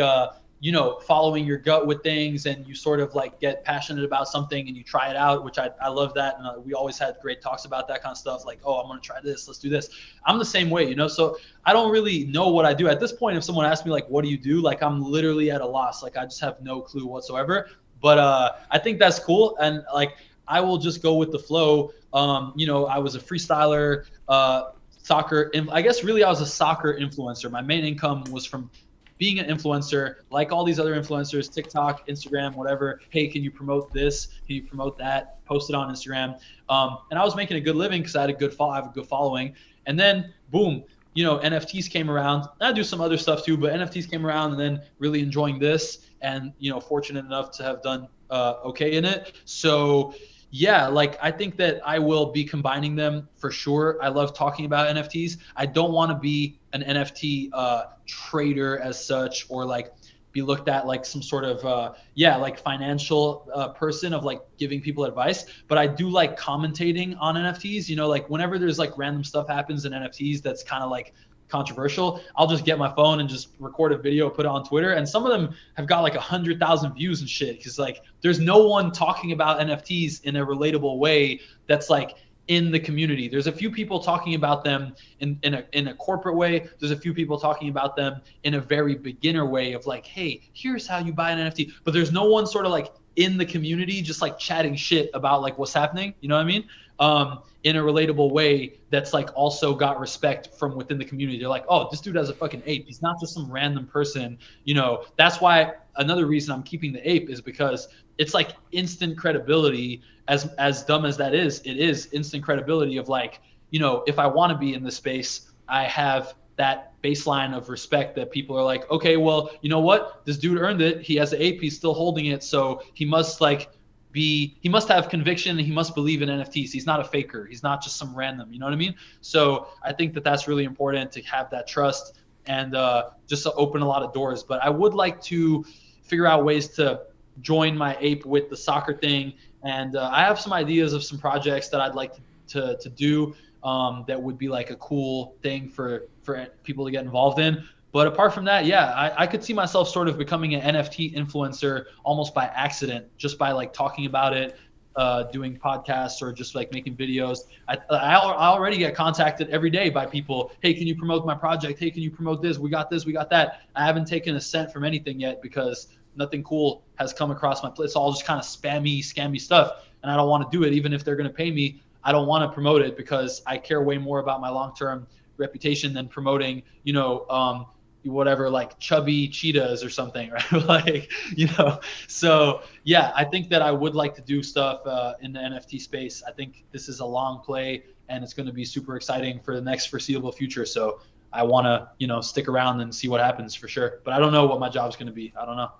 following your gut with things, and you sort of like get passionate about something and you try it out, which I love that. And we always had great talks about that kind of stuff. Like, oh, I'm going to try this. Let's do this. I'm the same way, so I don't really know what I do at this point. If someone asks me like, what do you do? Like, I'm literally at a loss. Like, I just have no clue whatsoever, but I think that's cool. And like, I will just go with the flow. I was a freestyler, soccer. I guess really I was a soccer influencer. My main income was from being an influencer, like all these other influencers, TikTok, Instagram, whatever. Hey, can you promote this? Can you promote that? Post it on Instagram. And I was making a good living because I had I have a good following. And then boom, NFTs came around. I do some other stuff too, but NFTs came around, and then really enjoying this, and fortunate enough to have done okay in it. So Yeah, like I think that I will be combining them for sure. I love talking about NFTs. I don't want to be an NFT trader as such, or like be looked at like some sort of like financial person of like giving people advice. But I do like commentating on NFTs. You know, like whenever there's like random stuff happens in NFTs that's kind of like controversial, I'll just get my phone and just record a video, put it on Twitter. And some of them have got like 100,000 views and shit. Cause like there's no one talking about NFTs in a relatable way that's like in the community. There's a few people talking about them in a corporate way. There's a few people talking about them in a very beginner way of like, hey, here's how you buy an NFT. But there's no one sort of like in the community just like chatting shit about like what's happening. You know what I mean? In a relatable way that's like also got respect from within the community. They're like, oh, this dude has a fucking ape. He's not just some random person. You know, that's why another reason I'm keeping the ape is because it's like instant credibility. As dumb as that is, it is instant credibility of like, you know, if I want to be in this space, I have that baseline of respect that people are like, okay, well, you know what? This dude earned it. He has an ape. He's still holding it. So he must have conviction, and he must believe in NFTs. He's not a faker. He's not just some random, you know what I mean? So I think that that's really important to have that trust and just to open a lot of doors. But I would like to figure out ways to join my ape with the soccer thing. And I have some ideas of some projects that I'd like to do that would be like a cool thing for people to get involved in. But apart from that, yeah, I could see myself sort of becoming an NFT influencer almost by accident, just by like talking about it, doing podcasts or just like making videos. I already get contacted every day by people. Hey, can you promote my project? Hey, can you promote this? We got this, we got that. I haven't taken a cent from anything yet because nothing cool has come across my plate. It's all just kind of scammy stuff. And I don't want to do it. Even if they're going to pay me, I don't want to promote it because I care way more about my long-term reputation than promoting, you know, whatever, like chubby cheetahs or something, right? Like, you know, so yeah, I think that I would like to do stuff in the NFT space. I think this is a long play and it's going to be super exciting for the next foreseeable future. So I want to, you know, stick around and see what happens for sure. But I don't know what my job's going to be. I don't know.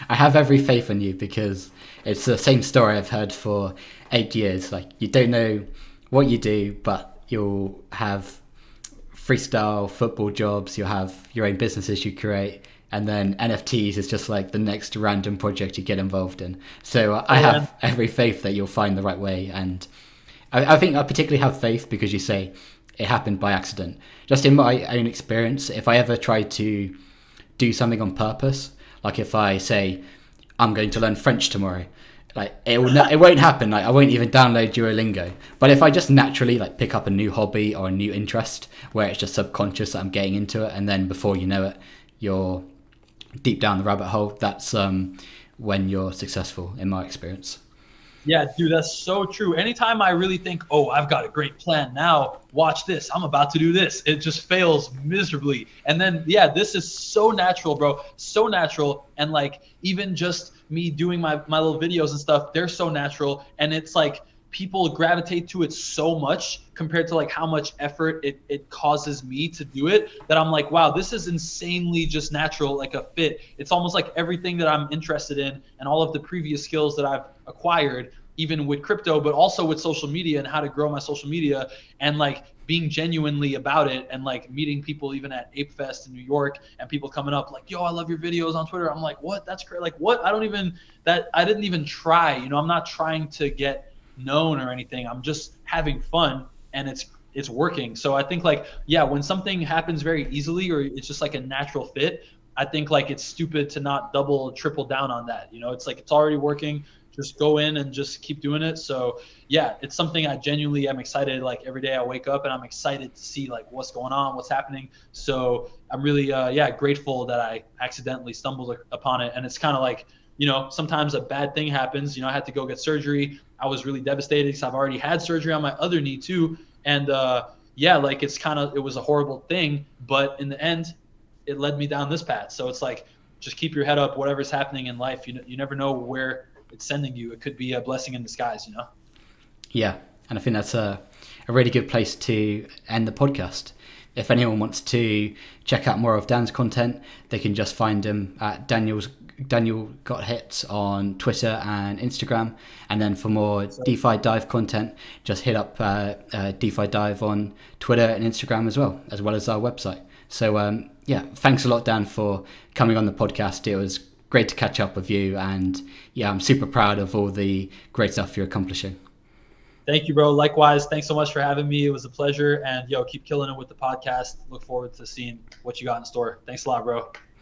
I have every faith in you because it's the same story I've heard for 8 years. Like, you don't know what you do, but you'll have freestyle football jobs, you'll have your own businesses you create, and then NFTs is just like the next random project you get involved in. So I have every faith that you'll find the right way. And I think I particularly have faith because you say it happened by accident. Just in my own experience, if I ever try to do something on purpose, like if I say I'm going to learn French tomorrow, like it won't happen. Like I won't even download Duolingo. But if I just naturally like pick up a new hobby or a new interest where it's just subconscious that I'm getting into it, and then before you know it, you're deep down the rabbit hole, that's when you're successful, in my experience. Yeah, dude, that's so true. Anytime I really think, oh, I've got a great plan now, watch this, I'm about to do this, it just fails miserably. And then, yeah, this is so natural, bro, so natural. And like, even just me doing my little videos and stuff, they're so natural. And it's like, people gravitate to it so much compared to like how much effort it causes me to do it, that I'm like, wow, this is insanely just natural, like a fit. It's almost like everything that I'm interested in and all of the previous skills that I've acquired, even with crypto, but also with social media and how to grow my social media and like being genuinely about it, and like meeting people even at Ape Fest in New York and people coming up like, yo, I love your videos on Twitter. I'm like, what? That's crazy. Like, what? I didn't even try, you know, I'm not trying to get known or anything. I'm just having fun and it's working. So I think like, yeah, when something happens very easily or it's just like a natural fit, I think like it's stupid to not double or triple down on that. You know, it's like, it's already working. Just go in and just keep doing it. So yeah, it's something I genuinely am excited. Like every day I wake up and I'm excited to see like what's going on, what's happening. So I'm really, grateful that I accidentally stumbled upon it. And it's kind of like, you know, sometimes a bad thing happens. You know, I had to go get surgery. I was really devastated because I've already had surgery on my other knee too. And like it was a horrible thing, but in the end, it led me down this path. So it's like, just keep your head up, whatever's happening in life. You never know where it's sending you. It could be a blessing in disguise, you know? Yeah. And I think that's a really good place to end the podcast. If anyone wants to check out more of Dan's content, they can just find him at Daniel Got Hits on Twitter and Instagram. And then for more DefiDive content, just hit up DefiDive on Twitter and Instagram as well as our website. So yeah, thanks a lot, Dan, for coming on the podcast. It was great to catch up with you, and yeah, I'm super proud of all the great stuff you're accomplishing. Thank you, bro. Likewise. Thanks so much for having me. It was a pleasure. And keep killing it with the podcast. Look forward to seeing what you got in store. Thanks a lot, bro.